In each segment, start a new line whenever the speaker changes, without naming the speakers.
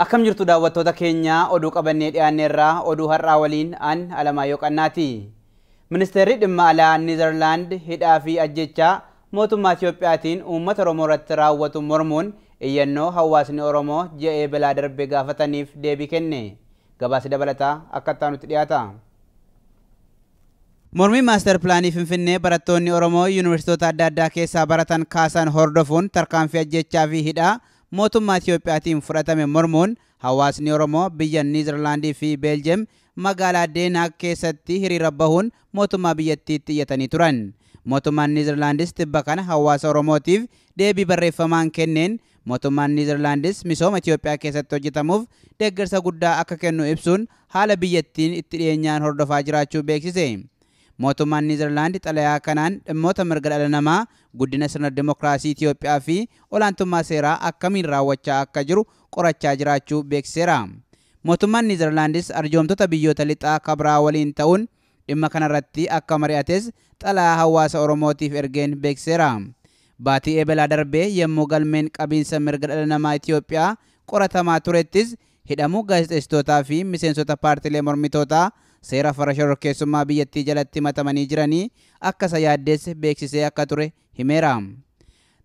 Akkam jirtu daawwattoota keenya oduu qabannee dhiyaanneerraa oduu har'aa waliin an Alamaayyoo Qannaati. Ministeerri dhimma alaa Niizerlaand hidhaa fi ajjechaa mootummaa Itiyoophiyaatiin uummata Oromoo irratti raawwatu mormuun iyyannoo hawaasni Oromoo ji'a eebilaa darbe gaafataniif deebii kenne. Gabaasi dabalataa akka itti dhiyaata. Mormii maaster pilaanii Finfinnee barattoonni Oromoo yuunivarsiitota adda addaa keessaa baratan kaasan hordofuun tarkaanfii ajjechaa fi hidhaa mootummaa Itiyoophiyaatiin fudhatame mormuun hawaasni Oromoo biyya Niizerlaandii fi Beeljem magaalaa Deenaag keessatti hiriira bahuun mootummaa biyyattiitti iyyatanii turan. Mootummaan Niizerlaandis tibba kana hawaasa Oromootiif deebii barreeffamaan kenneen mootummaan Niizerlaandis misooma Itiyoophiyaa keessatti hojjetamuuf deeggarsa guddaa akka kennu ibsuun haala biyyattiin itti dhiyeenyaan hordofaa jiraachuu beeksise. Mootummaan Niizerlaand xalayaa kanaan dhimmoota mirga dhala namaa, guddina sirna dimokiraasii Itiyoophiyaa fi olaantummaa seeraa akkamiin raawwachaa akka jiru qorachaa jiraachuu beeksiseera. Mootummaan Niizerlaandis arjoomtoota biyyoota lixaa kabraa waliin ta'uun dhimma kanarratti akka mari'ates xalayaa hawaasa Oromootiif ergeen beeksiseera. Baatii eebelaa darbee yommuu galmeen qabiinsa mirga dhala namaa Itiyoophiyaa qoratamaa turettis hidhamuu gaazexeessitootaa fi miseensota paartilee mormitootaa seera farra shororkeessummaa biyyattii jalatti matamanii jiranii akka isa yaaddeesse beeksisee akka ture himeera.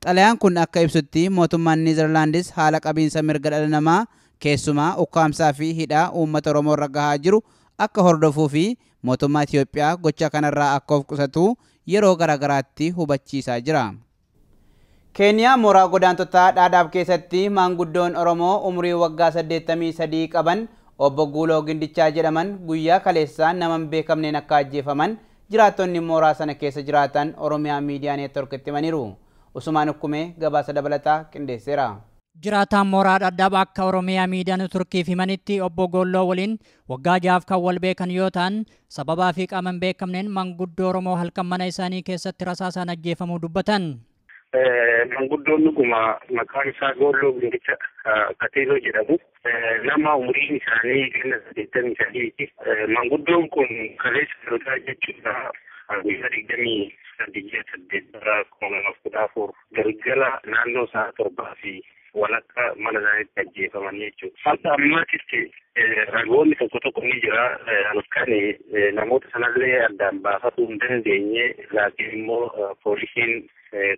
Xalayaan kun akka ibsutti mootummaan Niizerlaandis haala qabiinsa mirga dhala namaa keessumaa ukkaamsaa fi hidhaa uummata Oromoo irra gahaa jiru akka hordofuu fi mootummaa Itiyoophiyaa gocha kanarraa akka of qusatu yeroo garagaraatti hubachiisaa jira. Keeniyaa mooraa godaantotaa Dhaadhaab keessatti maanguddoon Oromoo umurii waggaa 83 qaban Obbo Guuloo Gindichaa jedhaman guyyaa kaleessaa nama hin beekamneen akka ajjeefaman jiraattonni mooraa sana keessa jiraatan Oromiyaa Miidiyaa Neetworkitti himaniiru. Usumaan Ukkumee gabaasa dabalataa qindeesseera.
Jiraataan mooraa Dhaadhaab akka Oromiyaa Miidiyaa Neetworkiif himanitti Obbo Guuloo waliin waggaa 6 kan wal beekan yoo ta'an sababaa fi qaama hin beekamneen maanguddoo Oromoo halkan mana isaanii keessatti rasaasaan ajjeefamuu dubbatan.
Maanguddoon dhuguma maqaan isaa Guuloo Gindicha Kateeloo jedhamu nama umuriin isaanii ganna 83ti. Maanguddoon kun kaleessa firotaa jechuudha guyyaa 28 bara 2014 galgala naannoo sa'a 7 fi walakka mana isaaniitti ajjeefaman jechuudha. Hanga ammaatitti ragoonni tokko ni jira. Halkan namoota sanallee addaan baafachuu hin dandeenye laakiin immoo poolisiin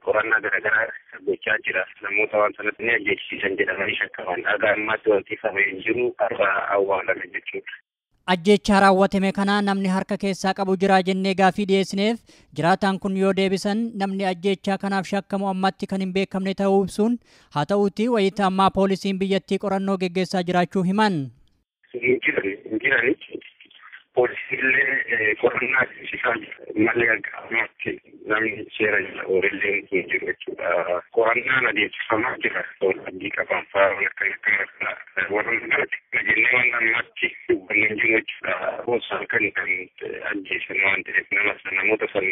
qorannaa garaagaraa gochaa jira. Namoota waan sanatti ni ajjeesisan jedhamanii shakkaman. Hanga ammaatti wanti qabamee hin jiru har'a awwaalame jechuudha.
Ajjechaa raawwatame kana namni harka keessaa qabu jira jennee gaafii dhiyeessineef jiraataan kun yoo deebisan namni ajjechaa kanaaf shakkamu ammatti kan hin beekamne ta'uu ibsuun haa ta'uuti wayita ammaa poolisiin biyyattii qorannoo geggeessaa jiraachuu himan.
Poolisiillee qorannaa isaa malee ammatti namni seera jala oolillee hin jiru jechuudha. Qorannaan adeemsifamaa jira. Adii qaban fa'aa akka warreen jennee waan ammatti dubbanne hin jiru jechuudha. Boosaan kan ajjeesan waan ta'eef namoota san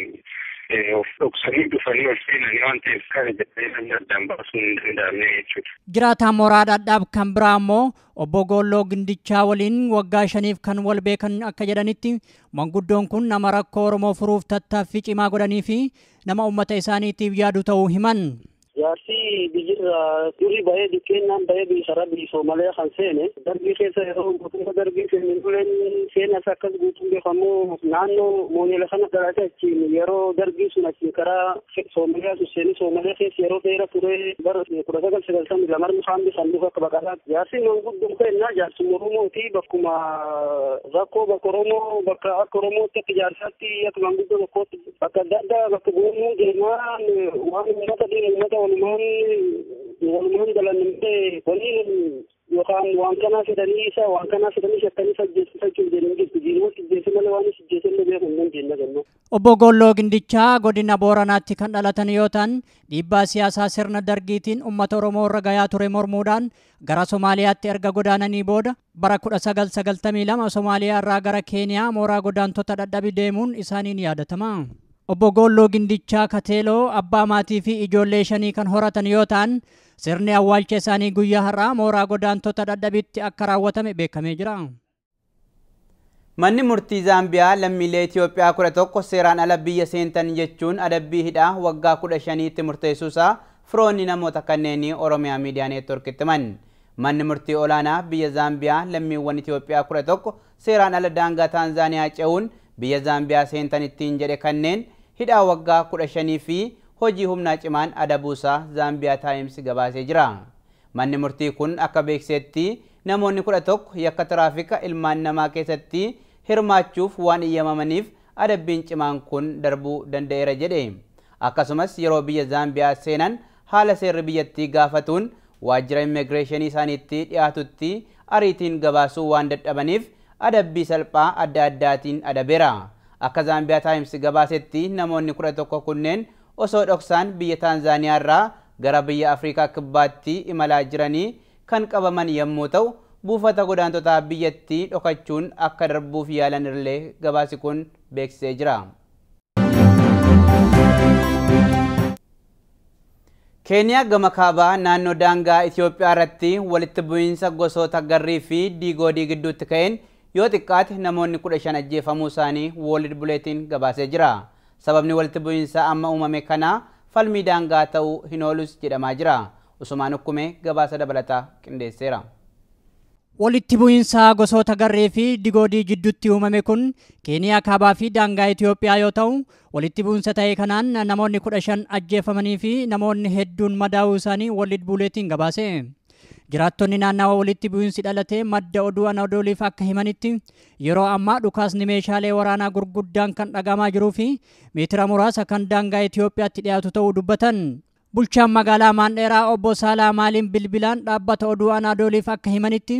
of dhoksanii dhufanii ol seenanii waan ta'eef kana jettee namni addaan baasuu hin danda'amne jechuudha.
Jiraataan mooraa Dhaadhaab kan biraa immoo Obbo Guuloo Gindichaa waliin waggaa 5 kan wal beekan akka jedhanitti maanguddoon kun nama rakkoo Oromoo furuuf tattaaffii cimaa godhanii fi nama uummata isaaniitiif yaadu ta'uu himan.
Jaarsi biyyirra durii bahee dikkeenyaan bahee bilisarra bilisoo malee kan seene darbii keessa yeroo guutummaa darbii seene duleen seenas akkas guutuun beekamu naannoo mooneela kana garaata achiin yeroo darbii sun achiin karaa Soomaaliyaa sun seeni Soomaaliyaa keessa yeroo dheeraa ture bara 1992 haambi sanduuqa akka baqataatti. Jaarsi maanguddoon kennaa jaarsi Oromooti bakkuma rakkoo bakka Oromoo bakka akka Oromootti akka jaarsaatti akka maanguddoo bakkootti bakka adda addaa bakka guumuu deemaa waan uummata deemu uummata walumaan galanamtee waliin yookaan waan kanaa fedhanii isa waan kanaa fedhanii shakkanii sajjeessifachuuf jedhanii jirtu jiruutti jeesse malee waan sajjeessellee beeku hin jenne ganna.
Obbo Guuloo Gindichaa godina Booranaatti kan dhalatan yoo ta'an dhiibbaa siyaasaa sirna dargiitiin uummata Oromoo irra gayaa ture mormuudhaan gara Somaaliyaatti erga godaananii booda bara 1992 Somaaliyaa irraa gara Keeniyaa mooraa godaantota Dhaadhaab deemuun isaaniin yaadatama. Obbo Guuloo Gindichaa Kateeloo abbaa maatii fi ijoollee 5 kan horatan yoo ta'an sirni awwaalcha isaanii guyyaa har'aa mooraa godaantota Dhaadhaabitti akka raawwatame beekamee jira.
Manni murtii Zaambiyaa lammiilee Itiyoophiyaa 11 seeraan ala biyya seentan jechuun adabbii hidhaa waggaa 15tti murteessuusaa firoonni namoota kanneenii Oromiyaa Miidiyaa Neetworkitti himan. Manni murtii olaanaa biyya Zaambiyaa lammiiwwan Itoophiyaa 11 seeraan ala daangaa Taanzaaniyaa ce'uun biyya Zaambiyaa seentanittiin jedhe kanneen hidhaa waggaa 15 fi hojii humnaa cimaan adabuusaa Zaambiyaa Taayims gabaasee jira. Manni murtii kun akka beeksetti namoonni 11 yakka tiraafika ilmaan namaa keessatti hirmaachuuf waan iyyamamaniif adabbiin cimaan kun darbuu danda'eera jedhe. Akkasumas yeroo biyya Zaambiyaa seenan haala seerri biyyattii gaafatuun waajjira immigireeshinii isaaniitti dhiyaatutti ariitiin gabaasuu waan dadhabaniif adabbii salphaa adda addaatiin adabeera. Akka Zaambiyaa Taayims gabaasetti namoonni 11 kunneen osoo dhoksaan biyya Taanzaaniyaa irraa gara biyya Afrikaa kibbaatti imalaa jiranii kan qabaman yommuu ta'u buufata godaantotaa biyyattii dhokachuun akka darbuuf yaalan illee gabaasi kun beeksisee jira. Keeniyaa gama kaabaa naannoo daangaa Itoophiyaa irratti walitti bu'iinsa gosoota garrii fi diigoodii gidduutti ka'een yoo xiqqaate namoonni 15 ajjeefamuu isaanii World Bulletin gabaasee jira. Sababni walitti bu'iinsa amma uumame kana falmii daangaa ta'uu hin oolus jedhamaa jira. Usumaan Ukkume gabaasa dabalataa qindeesseera.
Walitti bu'iinsa gosoota garrii fi diigoodii jidduutti uumame kun Keeniyaa kaabaa fi daangaa Itoophiyaa yoo ta'u walitti bu'iinsa ta'e kanaan namoonni 15 ajjeefamanii fi namoonni hedduun madaa'uu isaanii World Bulletin gabaase. Jiraattonni naannawa walitti bu'iinsi dhalate madda oduu Anadooliif akka himanitti yeroo ammaa dhukaasni meeshaalee waraanaa gurguddaan kan dhagamaa jiruu fi meetira muraasa kan daangaa Itoophiyaatti dhiyaatu ta'uu dubbatan. Bulchaan magaalaa Maandheeraa obbo Saalaa Maaliin bilbilaan dhaabbata oduu Anadooliif akka himanitti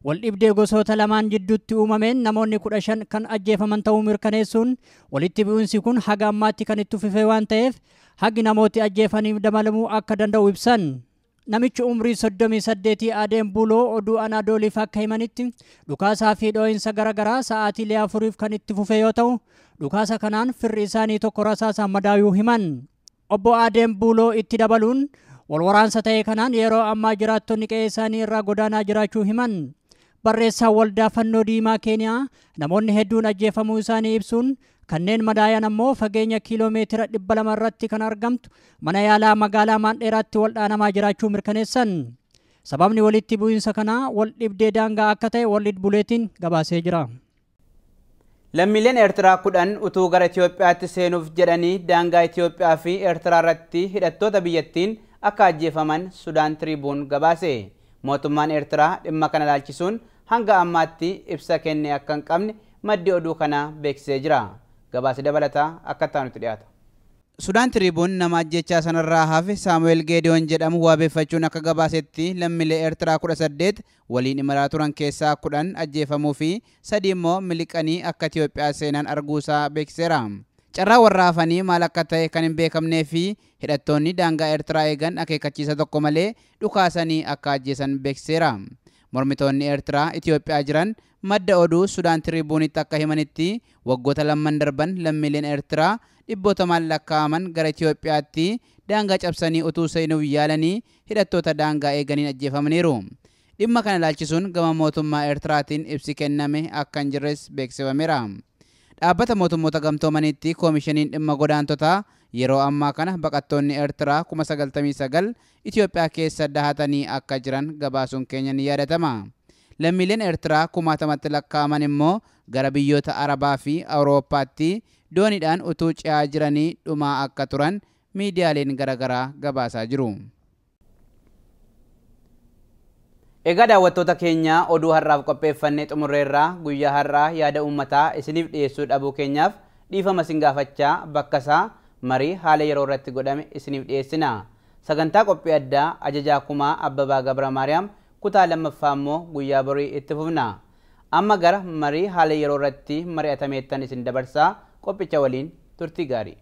waldhibdee gosoota lamaan jidduutti uumameen namoonni 15 kan ajjeefaman ta'uu mirkaneessuun walitti bu'iinsi kun haga ammaatti kan itti fufee waan ta'eef hagi namooti ajjeefaniif dabalamuu akka danda'u ibsan. Namichi umrii 38 Adeem Buloo oduu Anadooliif akka himanitti dhukaasaa fi dhoo'insa garaagaraa sa'aatiilee 4 kan itti fufee yoo ta'u dhukaasa kanaan firri isaanii tokko rasaasaan madaa'uu himan. Obbo Adeem Buloo itti dabaluun walwaraansa ta'e kanaan yeroo ammaa jiraattonni qe'ee isaanii irraa godaanaa jiraachuu himan. Barreessaan waldaa fannoo diimaa Keeniyaa namoonni hedduun ajjeefamuu isaanii ibsuun kanneen madaayan ammoo fageenya kiiloomeetira 200 irratti kan argamtu mana yaalaa magaalaa Maandheeraatti waldhaanamaa jiraachuu mirkaneessan. Sababni walitti bu'iinsa kanaa waldhibdee daangaa akka ta'e World Bulletin gabaasee jira.
Lammiileen Eertiraa 10 utuu gara Itoophiyaatti seenuuf jedhanii daangaa Itoophiyaa fi Eertiraa irratti hidhattoota biyyattiin akka ajjeefaman Sudaan Tiriibuun gabaase. Mootummaan Eertiraa dhimma kana ilaalchisuun hanga ammaatti ibsa kenne akka hin qabne maddi oduu kana beeksisee jira. Gabaasi dabalataa akka taanutti dhiyaata. Sudaan Tiriibuun nama ajjechaa sanarraa hafe Saamu'eel Geediyoon jedhamu waabeeffachuun akka gabaasetti lammiilee Eertiraa 18 waliin imalaa turan keessaa 10 ajjeefamuu fi 3 immoo miliqanii akka Itoophiyaa seenan arguusaa beeksiseera. Carraa warra hafanii maal akka ta'e kan hin beekamnee fi hidhattoonni daangaa Eertiraa eegan akeekkachiisa tokko malee dhukaasanii akka ajjeesan beeksiseera. Mormitoonni Eertiraa Itoophiyaa jiran madda oduu Sudaan Tiriibuunitti akka himanitti waggoota lamman darban lammiileen Eertiraa dhibbootamaan lakkaa'aman gara Itoophiyaatti daangaa cabsanii utuu seenuuf yaalanii hidhattoota daangaa eeganiin ajjeefamaniiru. Dhimma kana ilaalchisuun gama mootummaa Eertiraatiin ibsi kenname akka hin jirres beeksifameera. Dhaabbata mootummoota gamtoomaniitti koomishiniin dhimma godaantotaa yeroo ammaa kana baqattoonni Eertiraa 99 Itoophiyaa keessa dahatanii akka jiran gabaasuun keenya ni yaadatama. Lammiileen Eertiraa 10,000tti lakkaa'aman immoo gara biyyoota Arabaa fi Awurooppaatti dooniidhaan utuu ce'aa jiranii dhumaa akka turan miidiyaaleen garaagaraa gabaasaa jiru. Egaa daawwattoota keenya oduu har'aaf qopheeffannee xumurreerraa guyyaa har'aa yaada uummataa isiniif dhiyeessuu dhabuu keenyaaf dhiifama isin gaafachaa bakka isaa marii haala yeroo irratti godhame isiniif dhiyeessina. Sagantaa qophii addaa ajajaa kumaa Abbabaa Gabra Maariyaam kutaa lammaffaa immoo guyyaa borii itti fufna. Amma gara marii haala yeroo irratti mari'atameettan isin dabarsaa qophicha waliin turtii gaarii.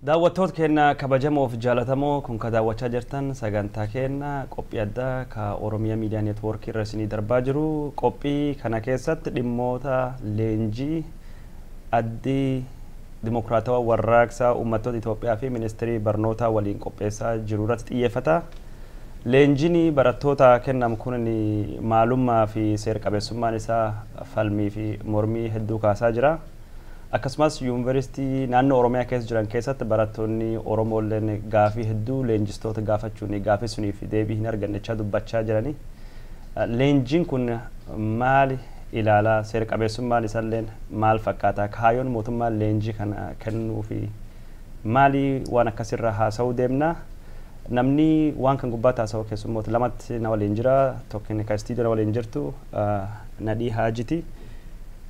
daawwattoota keenya kabajamoof jaalatamoo kun ka daawwachaa jirtan sagantaa keenya qophii addaa ka Oromiyaa Miidiyaa Neetwoorkii irra isinii darbaa jiru. Qophii kana keessatti dhimmoota leenjii addii dimokiraatawaa warraaqsaa uummattoota Itoophiyaa fi ministeerii barnootaa waliin qopheessaa jiru irratti xiyyeeffata. Leenjiin barattoota kennamu kun maalummaa fi seera qabeessummaan isaa falmii fi mormii hedduu kaasaa jira. Akkasumas yuunivarsiitii naannoo Oromiyaa keessa jiran keessatti barattoonni Oromooleen gaafii hedduu leenjistoota gaafachuun gaafii suniif deebii hin argannechaa dubbachaa jirani. Leenjiin kun maali ilaalaa seera qabeessummaan isaalleen maal fakkaata? Kaayyoon mootummaan leenjii kana kennuu fi maali waan akkasirra haasa'uu deemna? Namni waan kan gubbaa haasa'u keessummoota lamatti na waliin jira. Tokko ka istiidiyoo na waliin jirtu Nadhii Haajiti.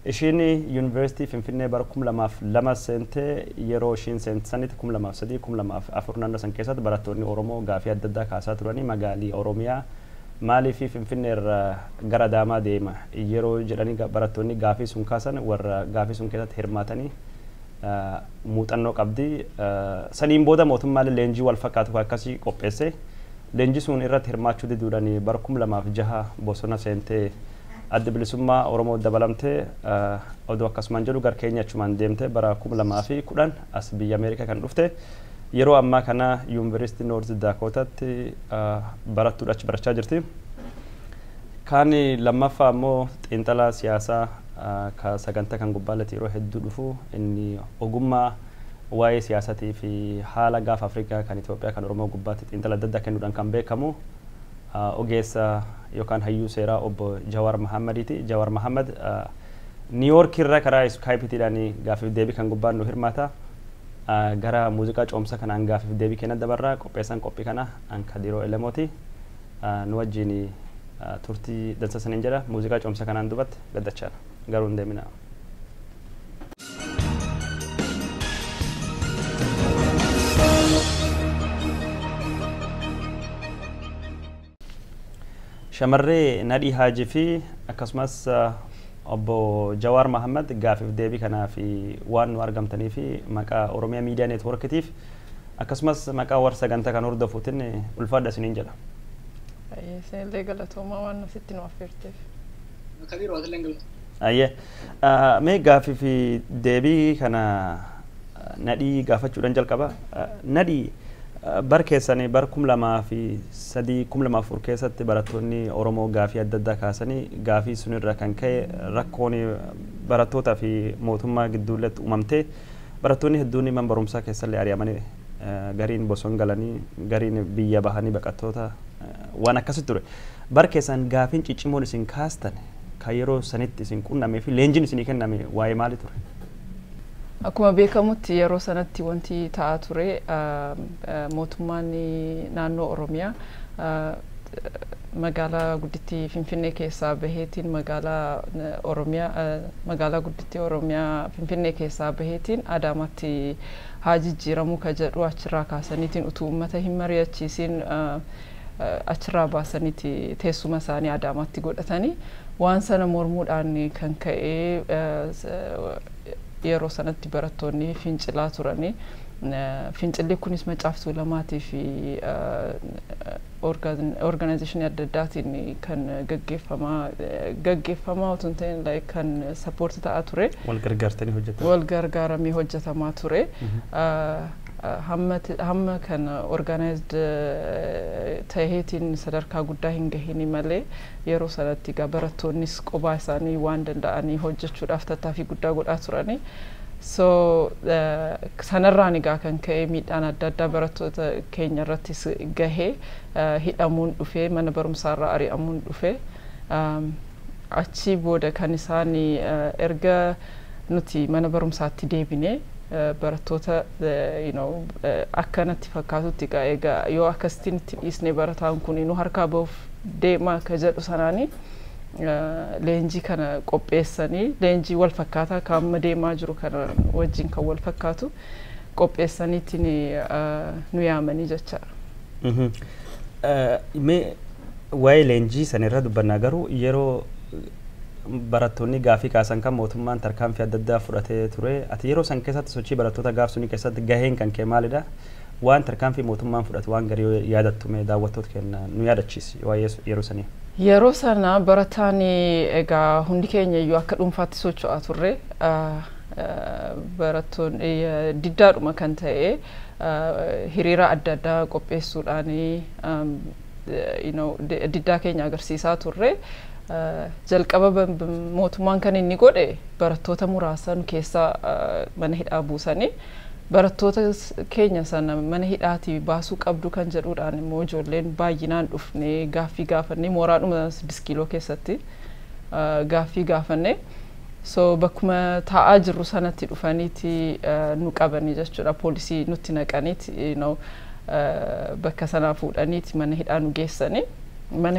Ishiin yuunivarsiitii Finfinnee bara 2002 seentee yeroo ishiin seentanitti 2003 2004 naannoo san keessatti barattoonni Oromoo gaafii adda addaa kaasaa turanii magaalii Oromiyaa maaliif Finfinnee irraa gara Adaamaa deema yeroo jedhanii barattoonni gaafii sun kaasan warra gaafii sun keessatti hirmaatanii muuxannoo qabdi. Saniin booda mootummaan leenjii wal fakkaatu akkasii qopheesse. Leenjii sun irratti hirmaachuu diduudhaan bara 2006 bosona seentee adda bilisummaa Oromoo dabalamtee oduu akkasumaan jedhu gara keenya achumaan deemtee bara 2010 as biyya Ameerikaa kan dhufte. Yeroo ammaa kana yuunivarsiitii Noorth Dakootaatti barattuudha achi barachaa jirti. Kaan lammaffaa immoo xiinxalaa siyaasaa ka sagantaa kan gubbaatti yeroo hedduu dhufu inni ogummaa waa'ee siyaasatii fi haala gaafa Afrikaa kan Itoophiyaa kan Oromoo gubbaatti xiinxala adda addaa kennuudhaan kan beekamu ogeessa yookaan hayyuu seeraa obbo Jawar Mahammadiiti. Jawar Mahammad Niiwoork irraa karaa Skypeetiidhaan gaafiif deebii kan gubbaan nu hirmaata. Gara muuziqaa coomsa kanaan gaafiif deebii kennan dabarraa qopheessan qophii kana Ankadiroo Elemooti. Nu wajjin turtii dansa saniin jedha. Muuziqaa coomsa kanaan dubatti gaddachaadha. Garuu hin deemina. Shamarree Nadhii Haajii fi akkasumas obbo Jawar Mahammad gaafiif deebii kanaa fi waan nu argamtanii fi maqaa Oromiyaa Miidiyaa Neetwoorkiitiif akkasumas maqaa warra sagantaa kan hordofuutiin ulfaadha isiniin jedha.
Seellee galatoomaa waan nusitti nu affeerteef.
Mee gaafii fi deebii kana Nadhii gaafachuudhaan jalqaba. Nadhii bar keessanii bar 2003 2004 keessatti barattoonni Oromoo gaafii adda addaa kaasanii gaafii sunirra kan ka'e rakkoon barattootaa fi mootummaa gidduutti uumamtee barattoonni hedduun mana barumsaa keessallee ari'amanii gariin bosona galanii gariin biyya bahanii baqattoota waan akkasitti ture. Bar keessan gaafiin ciccimoon isin kaastan kan yeroo sanitti isin qunnamee fi leenjiin isinii kenname waa'ee maali ture?
Akkuma beekamutti yeroo sanatti wanti ta'aa ture mootummaan naannoo Oromiyaa magaalaa guddittii Finfinnee keessaa baheetiin magaalaa guddittii Oromiyaa Finfinnee keessaa baheetiin Adaamaatti haa jijjiiramu ka jedhu achirraa kaasaniitiin utuu uummata hin mari'achiisiin achirraa baasaniiti teessuma isaanii Adaamaatti godhatanii waan sana mormuudhaan kan ka'e yeroo sanatti barattoonni fincilaa turanii fincilli kunis macaaftuu lamaatii fi organizationii adda addaatiin kan gaggeeffamaa otoo hin ta'in kan sappoorti ta'aa ture. Wal gargaaramee hojjetamaa ture. hamma kan organized taheetiin sadarkaa guddaa hin gahini malee yeroo sanatti barattoonnis qophaa isaanii waan danda'anii hojjechuudhaaf tattaaffii guddaa godhaa turani. So sanarraan egaa kan ka'e miidhaan adda addaa barattoota keenya irrattis gahee hidhamuun dhufee mana barumsaarraa ari'amuun dhufee achi booda kan isaan erga nuti mana barumsaatti deebinee barattoota akkanatti fakkaatutti egaa yoo akkasitti itti dhiisne barataan kun nu harkaa bahuuf deemaa akka jedhu sanaanii leenjii kana qopheessanii leenjii wal fakkaataa kan amma deemaa jiru kana wajjin kan wal fakkaatu qopheessaniitiin nu yaamanii jechaadha.
Mee waa'ee leenjii sanirra dubbannaa garuu yeroo barattoonni gaafii kaasan kan mootummaan tarkaanfii adda addaa fudhatee ture. Ati yeroo san keessatti sochii barattoota gaafsuu keessatti gaheen kan kee maalidha? Waan tarkaanfii mootummaan fudhatu waan garii yaadattu mee daawwattoota keenya nu yaadachiisi waa'ee yeroo sanii.
Yeroo sana barataan egaa hundi keenya iyyuu akka dhuunfaatti socho'aa turre barattoonni diddaadhuma kan ta'e hiriira adda addaa qopheessuudhaan diddaa keenya agarsiisaa turre. Jalqaba mootummaan kan inni godhe barattoota muraasa keessa mana hidhaa buusanii barattoota keenya sana mana hidhaati baasuu qabdu kan jedhuudhaan immoo ijoolleen baay'inaan dhufnee gaaffii gaafannee mooraadhuma 6 kiiloo keessatti gaaffii gaafannee so bakkuma taa'aa jirru sanatti dhufaniiti nu qabanii jechuudha poolisii nutti naqaniiti bakka sanaa fuudhaniiti mana hidhaa nu geessanii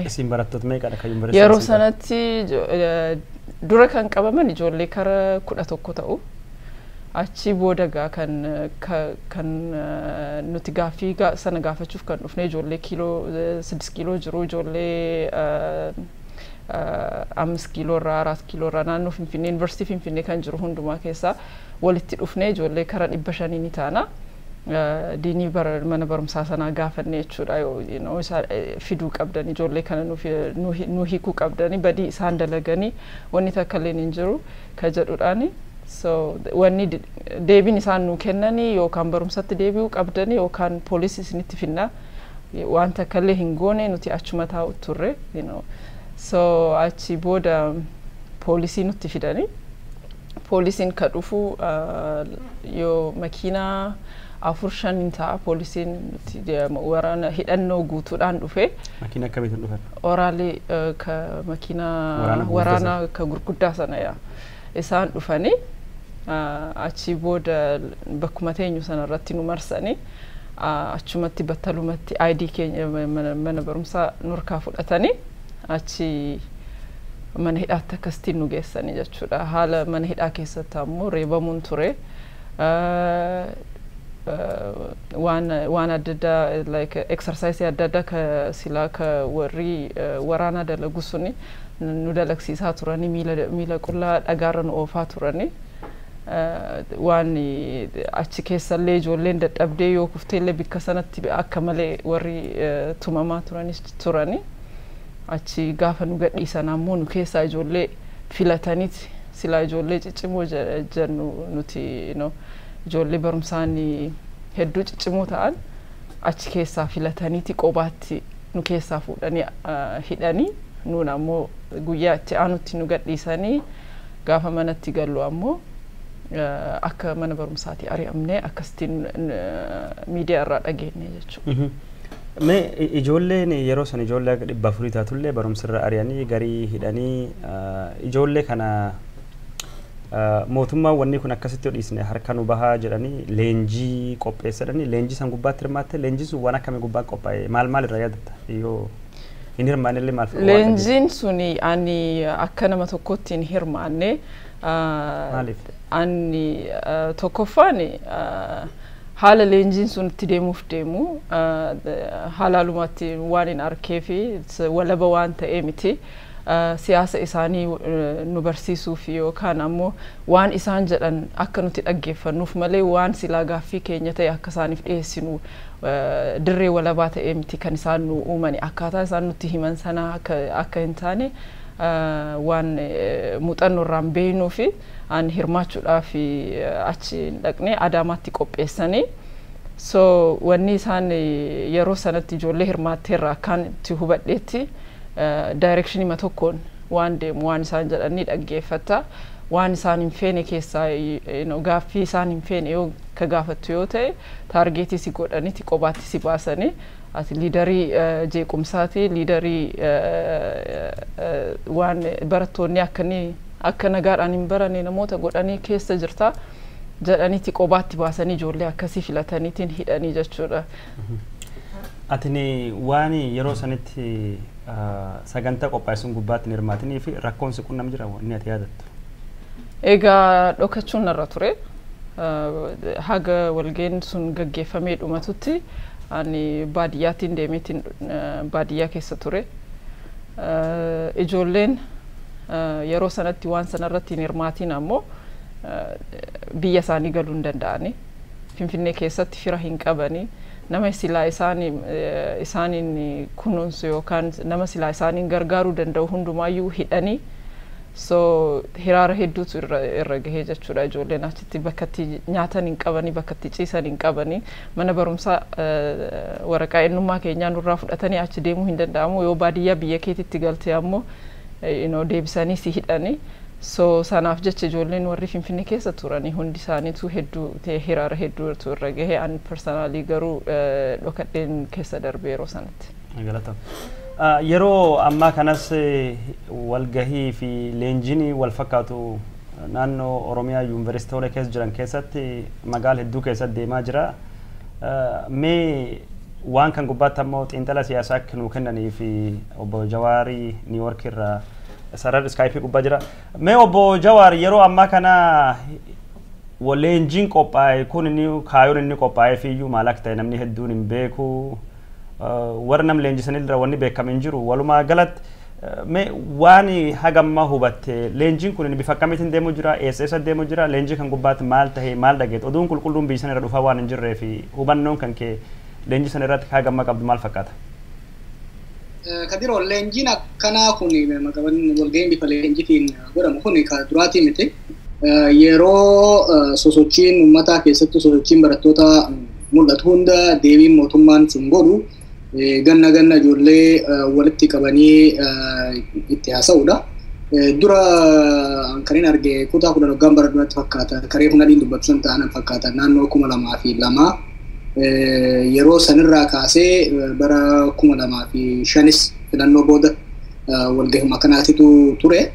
isin barattoota meeqadha kan yuunivarsiitii
yeroo sanatti dura kan qabaman ijoollee kara 11 ta'u achi boodagaa kan nuti gaaffii sana gaafachuuf kan dhufne ijoollee kiiloo 6 kiiloo jiru ijoollee 5 kiiloo irraa 4 kiiloo irraa naannoo Finfinnee Yuunivarsiitii Finfinnee kan jiru hundumaa keessaa walitti dhufne ijoollee kara 500 ni taana. Diinii mana barumsaa sanaa gaafanne jechuudha fiduu qabdan ijoollee kana nu hiikuu qabdanii badii isaan dalaganii wanni takka illee hin jiru ka jedhuudhaani so wanni deebiin isaan nu kennanii yookaan barumsatti deebi'uu qabdanii yookaan poolisii isinitti finna waan takka illee hin goone nuti achuma taa'u turre so achi booda poolisii nutti fidanii poolisiin ka dhufu yoo makiinaa 4-5 ta'a poolisiin waraana hidhannoo guutuudhaan dhufe
makiina akkamiitiin dhufan
oraalii ka makiina waraana ka gurguddaa sana isaan dhufanii achi booda bakkuma teenyu sana irratti nu marsanii achumatti battalumatti ID keenya mana barumsaa nurkaa fudhatanii achi mana hidhaatti akkasitiin nu geessanii jechuudha haala mana hidhaa keessatti ammoo reebamuun ture waan adda addaa like exercise adda addaa ka silaa ka warri waraana dalagu suni nu dalagsiisaa turanii miila qullaa dhagaarra nu oofaa turanii waan achi keessallee ijoolleen dadhabdee yoo kufteellee bikka sanatti akka malee warri tumamaa turanii achi gaafa nu gadhiisan ammoo nu keessaa ijoollee filataniiti silaa ijoollee ciccimoo jennu nuti ijoollee barumsaan hedduu ciccimoo ta'an achi keessaa filataniiti qobaatti nu keessaa fuudhanii hidhanii nuun ammoo guyyaa itti aanutti nu gadhiisanii gaafa manatti gallu ammoo akka mana barumsaati ari'amnee akkasitiin miidiyaa irraa dhageenye jechuudha.
Mee ijoolleen yeroo san ijoollee 400 taatullee barumsarra ari'anii garii hidhanii ijoollee kana mootummaan wanni kun akkasitti dhiisne harka nu bahaa jedhanii leenjii qopheessadhanii leenjii san gubbaatti hirmaatte leenjii sun waan akkamii gubbaa qophaa'e maal irraa yaadatta yoo hin hirmaannellee maal fa'a
leenjiin suni ani akka nama tokkotti hin hirmaanne
maaliif
ani tokkoffaan haala leenjiin sun itti deemu halaalumatti waan hin arkee fi walaba waan ta'ee miti siyaasa isaanii nu barsiisuuf yookaan ammoo waan isaan jedhan akka nuti dhaggeeffannuuf malee waan silaa gaaffii keenya ta'e akka isaaniif dhiyeessinu dirree walabaa ta'ee miti kan isaan nu uumani akkaataa isaan nutti himan sana akka hin taane waan muuxannoo irraan beeknuu fi an hirmaachuudhaaf achi dhaqnee Adaamaatti qopheessanii so wanni isaan yeroo sanatti ijoollee hirmaatteerra akkaan itti hubadheetti direction ma tokkoon waan deemu waan isaan jedhanii dhaggeeffata waan isaan hin feene keessaa gaaffii isaan hin feene yoo ka gaafattu yoo ta'e taargeetii si godhaniiti qobaatti si baasanii ati liidarii jeequmsaati liidarii waan barattoonni akka nagaadhaan hin barane namoota godhanii keessa jirta jedhaniiti qobaatti baasanii ijoollee akkasii filataniitiin hidhanii jechuudha.
Atini waan yeroo sanitti sagantaa qophaa'isuun gubbaatti hirmaatanii fi rakkoon si qunnam jira inni ati yaadattu.
Egaa dhokachuun narra ture haga walgeen sun gaggeeffamee dhumatutti ani baadiyyaatiin deemeetiin baadiyyaa keessa ture ijoolleen yeroo sanatti waan sanarratti hin hirmaatiin ammoo biyya isaanii galuu hin danda'ani. Finfinnee keessatti fira hin qabani. Nama silaa isaaniin kunuunsu yookaan nama silaa isaaniin gargaaruu danda'u hundumaayyuu hidhanii so hiraara hedduutu irra gahee jechuudha. Ijoolleen achitti bakkatti nyaatan hin qabanii, bakkatti ciisan hin qabanii, mana barumsaa waraqaa eenyummaa keenyaa nurraa fudhatanii achi deemuu hin danda'amu. Yoo baadiyyaa biyya keetitti galte ammoo deebisanii si hidhanii. So sanaaf jecha ijoolleen warri Finfinnee keessa turanii hundi isaaniitu hedduu hiraara hedduutu irra gahee. Ani personaalii garuu dhokadheen keessa darbe yeroo sanatti.
Yeroo ammaa kanas walgahii fi leenjiin wal fakkaatu naannoo Oromiyaa yuunivarsiitota keessa jiran keessatti magaala hedduu keessatti deemaa jira. Mee waan kan gubbaatti ammoo xiinxala siyaasaa nuu kennanii fi obbo Jawaarii Niiwuork irraa sarara Skype gubbaa jira. Mee obbo Jawaar yeroo ammaa kana leenjiin qophaa'e kun inni kaayoon inni qophaa'ee fiiyyuu maal akka ta'e namni hedduun hin beeku. Warra nam leenjisanii irra wanni beekame hin jiru. Walumaa galatti mee waan hagamma hubatte leenjiin kun bifa akkamiitiin deemuu jira? Eessa deemuu jira? Leenjii kan gubbaatti maal ta'e maal dhageette? Oduun qulqulluun biyya sana irra dhufaa waan hin jirree fi hubannoon kan kee leenjii sana irratti hagamma qabdu maal fakkaata?
Kadiroo leenjiin akkanaa kun maqaban walga'iin bifa leenjiitiin godhamu kun kan duraatii miti. Yeroo sosochiin uummataa keessatti sosochiin barattoota mul'atu hunda deebiin mootummaan sun godhu ganna ijoollee walitti qabanii itti haasa'uudha. Dura kan hin arge kutaa 10 waggaan bara duratti fakkaata. Karee funadiin dubbatu sun ta'an fakkaata naannoo 2002. Yeroo sanirraa kaasee bara 2005 filannoo booda walgahii kanaatitu ture.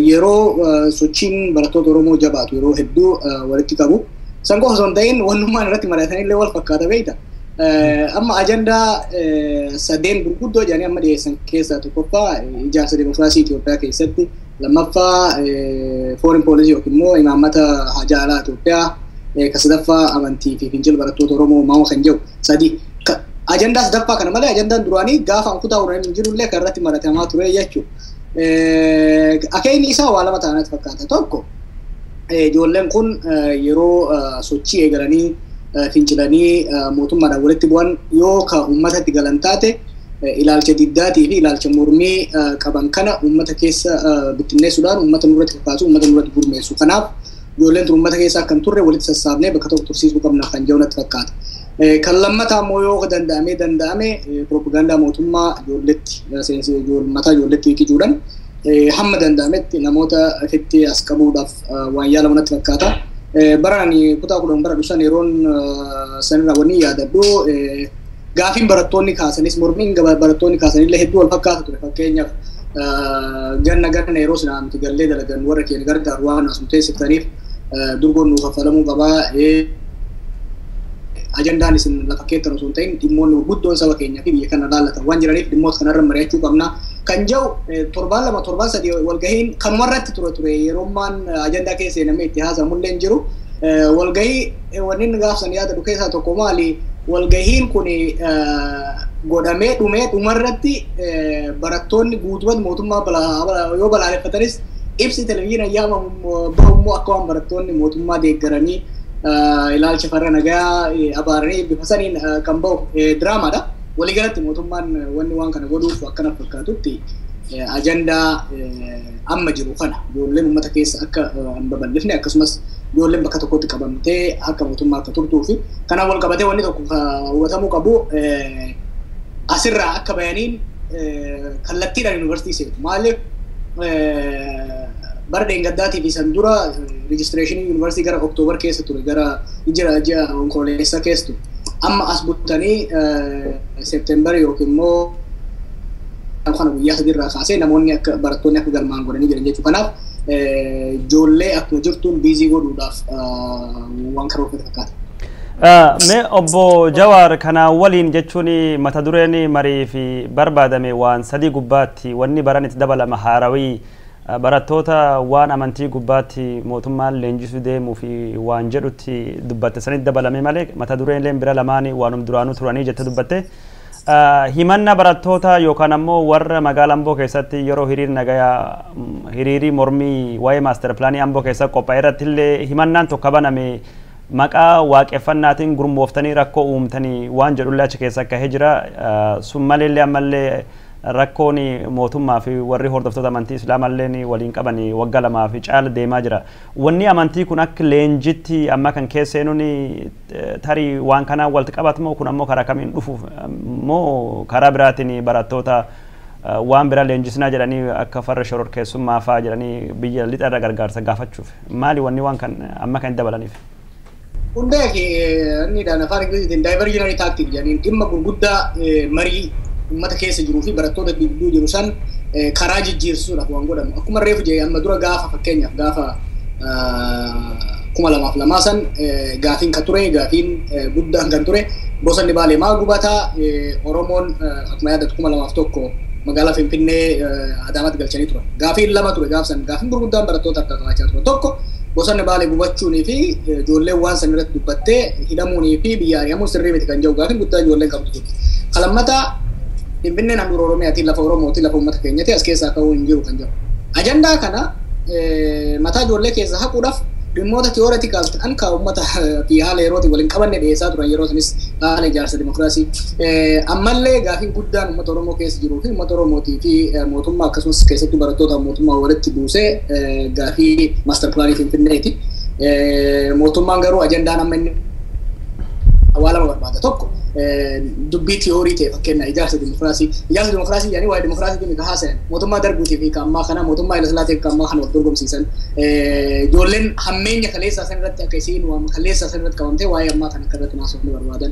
Yeroo sochiin barattoota Oromoo jabaatu yeroo hedduu walitti qabu. San qofa osoo hin ta'in wannummaan irratti mari'atanillee wal fakkaata beekta. Amma ajandaa sadeen gurguddoo jedhanii amma dhiyeessan keessaa tokkoffaa ijaarsa dimokiraasii Itoophiyaa keessatti, lammaffaa foreign policy yookiin immoo imaammata haajaa alaa Itoophiyaa, ka sadaffaa amantii fi fincila barattoota Oromoo maama kan jedhu sadi. Ajandaa sadaffaa kana malee ajandaan duraanii gaafa kutaa uranii hin jirullee kan irratti mari'atamaa ture jechuudha. Akeekni isaa waa lama ta'anatti fakkaata. Tokko ijoolleen kun yeroo sochii eegalanii fincilanii mootummaadhaan walitti bu'an yoo ka uummatatti galan taate ilaalcha diddaatii fi ilaalcha mormii qaban kana uummata keessa bittinneessuudhaan uummata nurratti kakaasu, uummata nurratti gurmeessu. Kanaaf ijoolleen tun uummata keessa akka hin turre walitti sassaabnee bakka tokko tursiisuu qabna kan jedhu natti fakkaata. Kan lammataa immoo yoo danda'ame propagaandaa mootummaa mataa ijoolletti hiikijuudhaan hamma danda'ametti namoota ofitti as qabuudhaaf waan yaalamu natti fakkaata. Barani kutaa 10 bara dhusan yeroon sanirraa wanni yaadadhu gaafiin barattoonni kaasanis mormiin barattoonni kaasanillee hedduu wal fakkaata ture. Fakkeenyaaf ganna yeroo sinaa nuti gallee dalagan warra keenya gargaaru waan asuma teessitaniif durgoon nuuf kaffalamuu qabaa. Ajandaan isin lafa keettan osoo hin ta'in dhimmoonni guddoon saba keenyaa fi biyya kana laallatan waan jiraniif dhimmoota kanarra mari'achuu qabna. Kan jedhu torbaan sadii walgahiin kanumarratti ture yeroommaan ajandaa keessa namni itti haasa'amullee hin jiru. Walgahii wanni inni gaafsan yaadadhu keessaa tokko maali? Walgahiin kun godhamee dhumarratti barattoonni guutumatti mootummaa yoo balaaleffatanis ibsi televezyiinii ayyaamamu bahummoo akka waan barattoonni mootummaa deeggaranii ilaalcha farra nagaa abaaranii bifa saniin kan bahu diraamaadha. Waliigalatti mootummaan wanni waan kana godhuuf akkana fakkaatutti ajandaa amma jiru kana ijoolleen uummata keessa akka hin babal'ifne akkasumas ijoolleen bakka tokkotti qabamtee akka mootummaa akka turtuu fi kanaan wal qabatee wanni tokko hubatamuu qabu asirraa akka bayaniin kallattiidhaan yuunivarsiitii seetu. Maaliif bara dheengaddaatii fi san dura rejistireeshinii yuunivarsiitii gara Oktoobar keessa ture gara ji'a onkololeessa keessa ture. Amma as bultanii Seepteembar yookiin immoo kana guyyaa sadiirraa kaasee namoonni akka barattoonni akka galmaan godhanii jiran jechuudha. Kanaaf ijoollee akkuma jirtuun biizii godhuudhaaf waan karoorfate fakkaata.
Mee obbo Jawaar kana waliin jechuun mata dureen marii fi barbaadame waan sadii gubbaatti wanni baran itti dabalama haarawii barattoota waan amantii gubbaatti mootummaan leenjisuu deemuu fi waan jedhutti dubbatte sanitti dabalame malee mata dureen bira lamaanii waanum duraanuu turanii jette dubbatte. himanna barattoota yookaan ammoo warra magaalaa Amboo keessatti yeroo hiriirii mormii waa'ee maaster pilaanii Amboo keessa qophaa'e irratti illee himannaan tokko baname maqaa waaqeffannaatiin gurmooftanii rakkoo uumtanii waan jedhullee achi keessa ka'ee jira. Sun maleellee ammallee rakkoon mootummaa fi warri hordoftoota amantii islaamallee waliin qaban waggaa 2 fi caala deemaa jira. Wanni amantii kun akka leenjitti amma kan keesseenuun tarii waan kanaan walitti qabatamoo kun ammoo karaa kamiin dhufuuf moo karaa biraatiin barattoota waan biraa leenjisnaa jedhanii akka farra shororkeessummaa fa'aa jedhanii biyya lixarra gargaarsa gaafachuuf maali wanni waan kan amma kan dabalaniif?
Hundee fi inni dhaan afaan Ingiliziitiin diversionary tactic jedhaniin dhimma gurguddaa marii ummata keessa jiruu fi barattoota gidduu jiru san karaa jijjiirsuudhaaf waan godhamu. Akkuma reefu jedhee amma dura gaafa fakkeenyaaf gaafa 2002 san gaafiin kan ture gaafiin guddaan kan ture bosonni Baalee maa gubataa Oromoon akkuma yaadatu 2001 magaalaa Finfinnee Adaamaatti galchanii turan. Gaafiin 2 ture gaafsan gaafiin gurguddaan barattoota akka qabaachaa turan. Tokko bosonni Baalee gubachuunii fi ijoolleen waan san irratti dubbattee hidhamuunii fi biyya ari'amuun sirrii miti kan jedhu gaafiin guddaa ijoolleen qabdu ture. Kalammataa Finfinneen handhuura Oromiyaatiin lafa Oromootiin lafa uummata keenyatti as keessaa ka'uu hin jiru kan jedhu. Ajandaa kana mataa ijoollee keessa haquudhaaf dhimmoota tiyooretiikaal ta'an kan uummata fi haala yerootiin waliin qabanne dhiyeessaa turan yeroo sanis haala ijaarsa dimokiraasii. Ammallee gaafiin guddaan uummata Oromoo keessa jiruu fi uummata Oromootii fi mootummaa akkasumas keessattuu barattoota mootummaa walitti buusee gaafii maaster pilaanii Finfinneeti. Mootummaan garuu ajandaan amma inni waa lama barbaada. Tokko dubbii tiyoorii ta'e fakkeenya ijaarsa dimokiraasii. Ijaarsa dimokiraasii jedhanii waa'ee dimokiraasii kan haasayan mootummaa darbuutii fi ammaa kana mootummaa Haile Sillaasee kan ammaa kana wal dorgomsiisan. Ijoolleen hammeenya kaleessaa san irratti akka isiin waan kaleessaa san irratti qabamtee waa'ee ammaa kana akka irratti naasofnu barbaadan.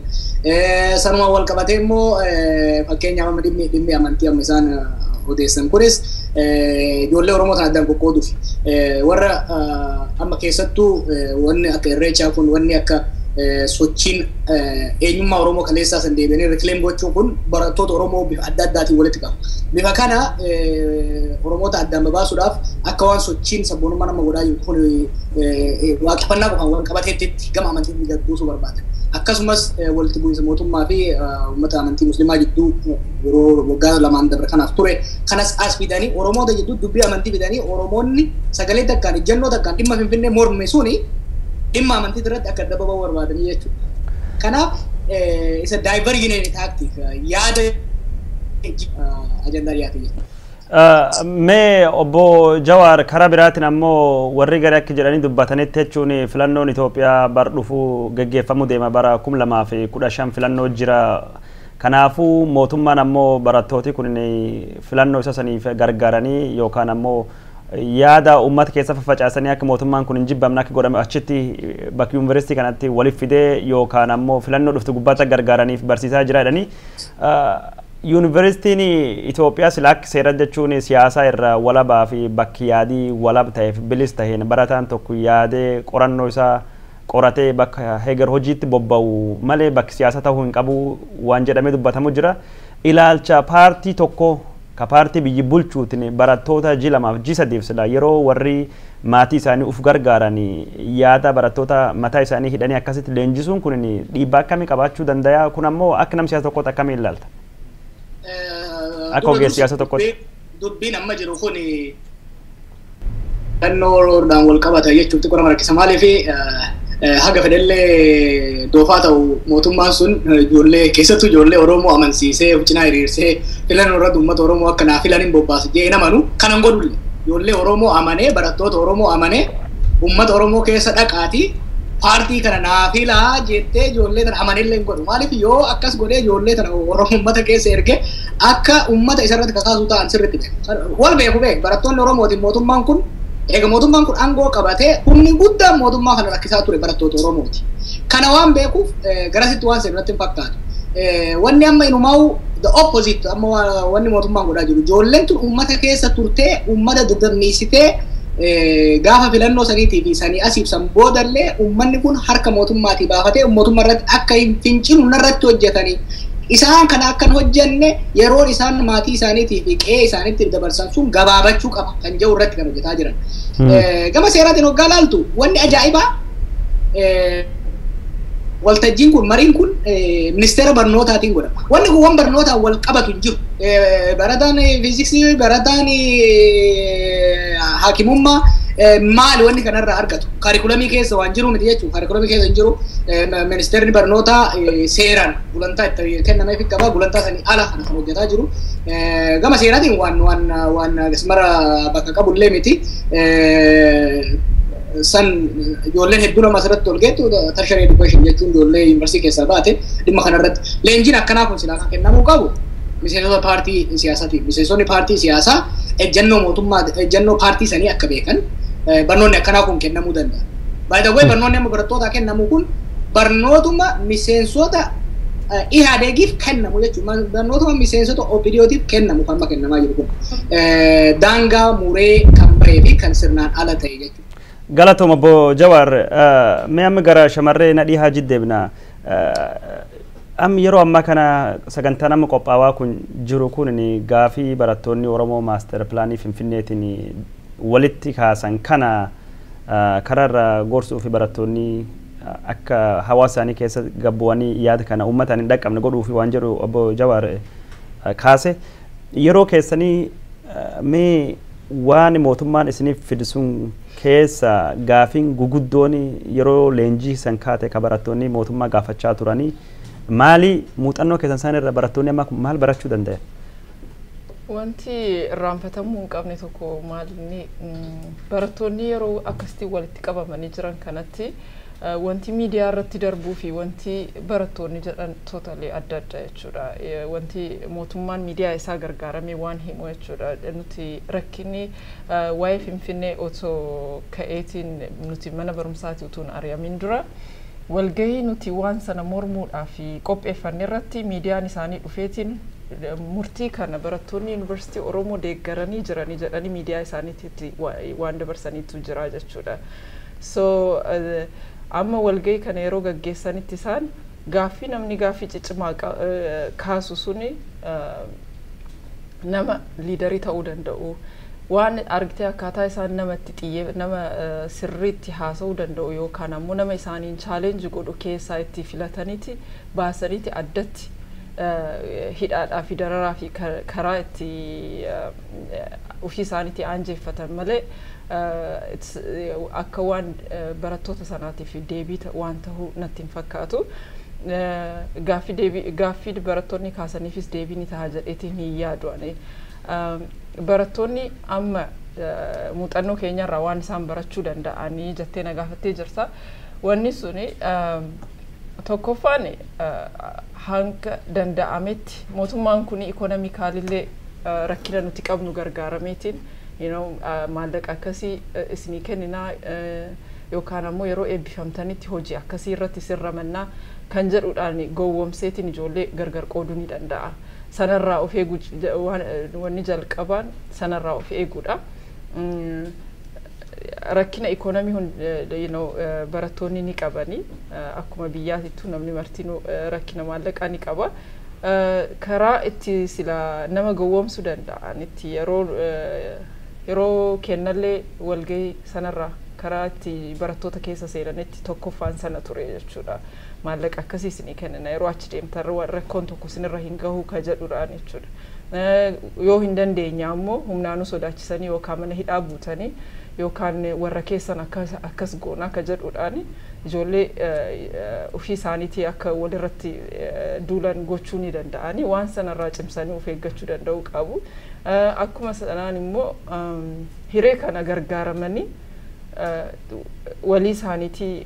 Sanuma wal qabatee immoo fakkeenyaaf amma dhimmi amantii amma isaan odeessan kunis ijoollee Oromoo sana addaan qoqqooduuf warra amma keessattuu wanni akka Irreechaa kun wanni akka sochiin eenyummaa Oromoo kaleessaa san deebi'anii rikileem gochuun kun barattoota Oromoo bifa adda addaatiin walitti qabu. Bifa kana Oromoota addaan babaasuudhaaf akka waan sochiin sabboonummaa nama godhaa jiru kun waaqeffannaa qofaan wal qabateetti gama amantiin gaggeessuu barbaada. Akkasumas walitti bu'iinsa mootummaa fi uummata amantii musliimaa jidduu yeroo waggaa 2 dabre kanaaf ture. Kanas as fidanii Oromoota jidduu dubbii amantii fidanii Oromoonni sagalee takkaan ijjannoo takkaan dhimma Finfinnee morme suni dhimma amantii irratti akka adda baba'uu barbaadanii jechuudha. Kanaaf isa diversionary tactic yaada ajandaa dhiyaate jechuudha.
Mee obbo Jawaar karaa biraatiin ammoo warri gadi akka jedhanii dubbatanitti jechuun filannoon Itoophiyaa bara dhufu gaggeeffamuu deema bara 2015 filannoo jira. Kanaafuu mootummaan ammoo barattooti kun filannoo isa saniif gargaaranii yookaan ammoo yaada uummata keessa facaasanii akka mootummaan kun hin jibbamne akka godhame achitti bakka yuunivarsiitii kanatti waliif fidee yookaan ammoo filannoo dhuftu gubbaatti gargaaraniif barsiisaa jira jedhanii yuunivarsiitiin Itoophiyaa sila akka seera jechuun siyaasaa irraa walabaa fi bakki yaadii walab ta'eef bilis taheen barataan tokko yaadee qorannoo isaa qoratee bakka heegar hojiitti bobba'u malee bakki siyaasa ta'uu hin qabu waan jedhamee dubbatamu jira. Ilaalcha paartii tokko ka paartii biyyi bulchuutiin barattoota G2 fi G3 sila yeroo warri maatii isaanii uf gargaaranii yaada barattoota mataa isaanii hidhanii akkasitti leenjisuun kun dhiibbaa akkamii qabaachuu danda'a? Kun ammoo akka nama siyaasa tokkotti akkamiin ilaalta? Akka ogeessa siyaasa tokkotti.
Dubbiin amma jiru kun filannoodhaan wal qabata jechuutti qorama rakkisa maaliif haga fedhallee doofaa ta'u mootummaan sun ijoollee keessattuu ijoollee Oromoo amansiisee cinaa hiriirsee filannoo irratti uummata Oromoo akka naa filan hin bobbaase jedhee namanu kanan godhulle ijoollee Oromoo amanee barattoota Oromoo amanee uummata Oromoo keessa dhaqaatii paartii kana naa filaa jettee ijoollee tana amanellee hin godhu maaliif yoo akkas godhee ijoollee tana Oromoo uummata keessa erge akka uummata isarratti kakaasuu ta'an sirriitti wal beeku barattoonni Oromootiin mootummaan kun eega mootummaan kun aangoo qabatee humni guddaan mootummaa kana rakkisaa ture barattoota Oromooti. Kana waan beekuuf garasitti waan sirriitti hin fakkaatu. Wanni amma inumaa'u the opposite amma wanni mootummaan godhaa jiru ijoolleen tun uummata keessa turtee uummata dadhabsiistee gaafa filannoo saniitii fi sanii asiif san boodallee uummanni kun harka mootummaatii baafatee mootummaa irratti akka hin fincilu narratti hojjetanii isaan kana akkan hojjenne yeroon isaan maatii isaaniitii fi qe'ee isaaniitti dabarsan sun gabaabachuu qaba kan jedhu irratti kan hojjetaa jiran. Gama seeraatiin hoggaa laaltu wanni ajaa'ibaa waltajjiin kun mariin kun ministeera barnootaatiin godhama. Wanni kun waan barnootaan wal qabatu hin jiru. Barataan fiiziksii, barataan haakimummaa maali wanni kanarraa argatu. Kaarikulamii keessa waan jiru miti jechuudha. Kaarikulamii keessa hin jiru. Ministeerri barnootaa seeraan gulantaa itti kennameef qaba. Gulantaa sanii ala kan hojjetaa jiru. Gama seeraatiin waan mara bakka qabullee miti. San ijoolleen hedduu nama asirratti ol geettu tertiary education jechuun ijoollee yuunivarsiitii keessaa baate dhimma kanarratti leenjiin akkanaa kun silaa kan kennamuu qabu miseensota paartii siyaasaati. Miseensonni paartii siyaasaa ejjennoo mootummaa ejjennoo paartii sanii akka beekan barnoonni akkanaa kun kennamuu danda'a. By the way barnoonni amma barattootaa kennamu kun barnootuma miseensota ihaadeegiif kennamu jechuudha. Barnootuma miseensota OPDOtiif kennamu kan amma kennamaa jiru kun daangaa muree kan bahee fi kan sirnaan ala ta'e jechuudha.
Galatoma Obbo Jawaar mee amma gara shamarree Nadhii Haajii deebina. Am yeroo ammaa kana sagantaan amma qophaawaa kun jiru kun gaafii barattoonni Oromoo maaster pilaanii Finfinneetiin walitti kaasan kana kararra gorsuu fi barattoonni akka hawaasa isaanii keessa gabbu'anii yaada kana uummataan hin dhaqqabne godhuu fi waan jedhu Obbo Jawaar kaase yeroo keessanii mee waan mootummaan isiniif fidisuun keessa gaafiin guguddoon yeroo leenjii san kaate ka barattoonni mootummaa gaafachaa turanii maali muuxannoo keessan isaan irra barattoonni amma maal barachuu danda'an?
Wanti irraanfatamuu hin qabne tokko maalinni barattoonni yeroo akkasitti walitti qabamanii jiran kanatti wanti miidiyaa irratti darbuu fi wanti barattoonni jedhan totally adda adda jechuudha. Wanti mootummaan miidiyaa isaa gargaaramee waan himu jechuudha. Nuti rakkinni waa'ee Finfinnee otoo ka'eetiin nuti mana barumsaati utuun ari'amin dura walgahii nuti waan sana mormuudhaaf qopheeffanne irratti miidiyaan isaanii dhufeetiin murtii kana barattoonni yuunivarsiitii Oromoo deeggaranii jiranii jedhanii miidiyaa isaaniitti waan dabarsaniitu jira jechuudha. So amma walgahii kana yeroo gaggeessanitti isaan gaaffii namni gaaffii ciccimaa kaasu suni nama liidarii ta'uu danda'u waan argitee akkaataa isaan namatti nama sirriitti haasa'uu danda'u yookaan ammoo nama isaaniin chaalenji godhu keessaa itti filataniiti baasaniiti addatti hidhaadhaa fi dararaa fi karaa itti ofii isaaniitti aanjeeffatan malee akka waan barattoota sanaatiif deebii waan ta'uu natti hin fakkaatu. Gaaffii barattoonni kaasaniifis deebii ni ta'a jedheetiin hin yaadu. Barattoonni amma muuxannoo keenyarraa waan isaan barachuu danda'anii jettee na gaafattee jirta. Wanni suni tokkoffaan hanga danda'ametti mootummaan kun ikonomikaalillee rakkina nuti qabnu gargaarameetiin maallaqa akkasii isinii kenninaa yookaan ammoo yeroo eebbifamtanitti hojii akkasii irratti sirramannaa kan jedhuudhaan gowwomseetiin ijoollee gargar qooduu ni danda'a. Sanarraa of eeguu wanni jalqabaan sanarraa of eeguudha. Rakkina ikonomii barattoonni ni qabanii akkuma biyyaatittuu namni martinuu rakkina maallaqaa ni qaba. Karaa itti sila nama gowwoomsuu danda'an itti yeroo kennallee walgahii sanarraa karaa itti barattoota keessa seenanitti tokkoffaan sana ture jechuudha. Maallaqa akkasii isinii kennina yeroo achi deemtan rakkoon tokko isinirra hin gahu ka jedhuudhaan jechuudha. Yoo hin dandeenya ammoo humnaanuu sodaachisanii yookaan mana hidhaa buutanii yookaan warra keessan akkas goonaa ka jedhuudhaan ijoollee ofii isaaniitii akka walirratti duulan gochuu ni danda'anii waan sanarraa cimsanii of eeggachuu danda'uu qabu. Akkuma sanaan immoo hiree kana gargaaramanii walii isaaniitii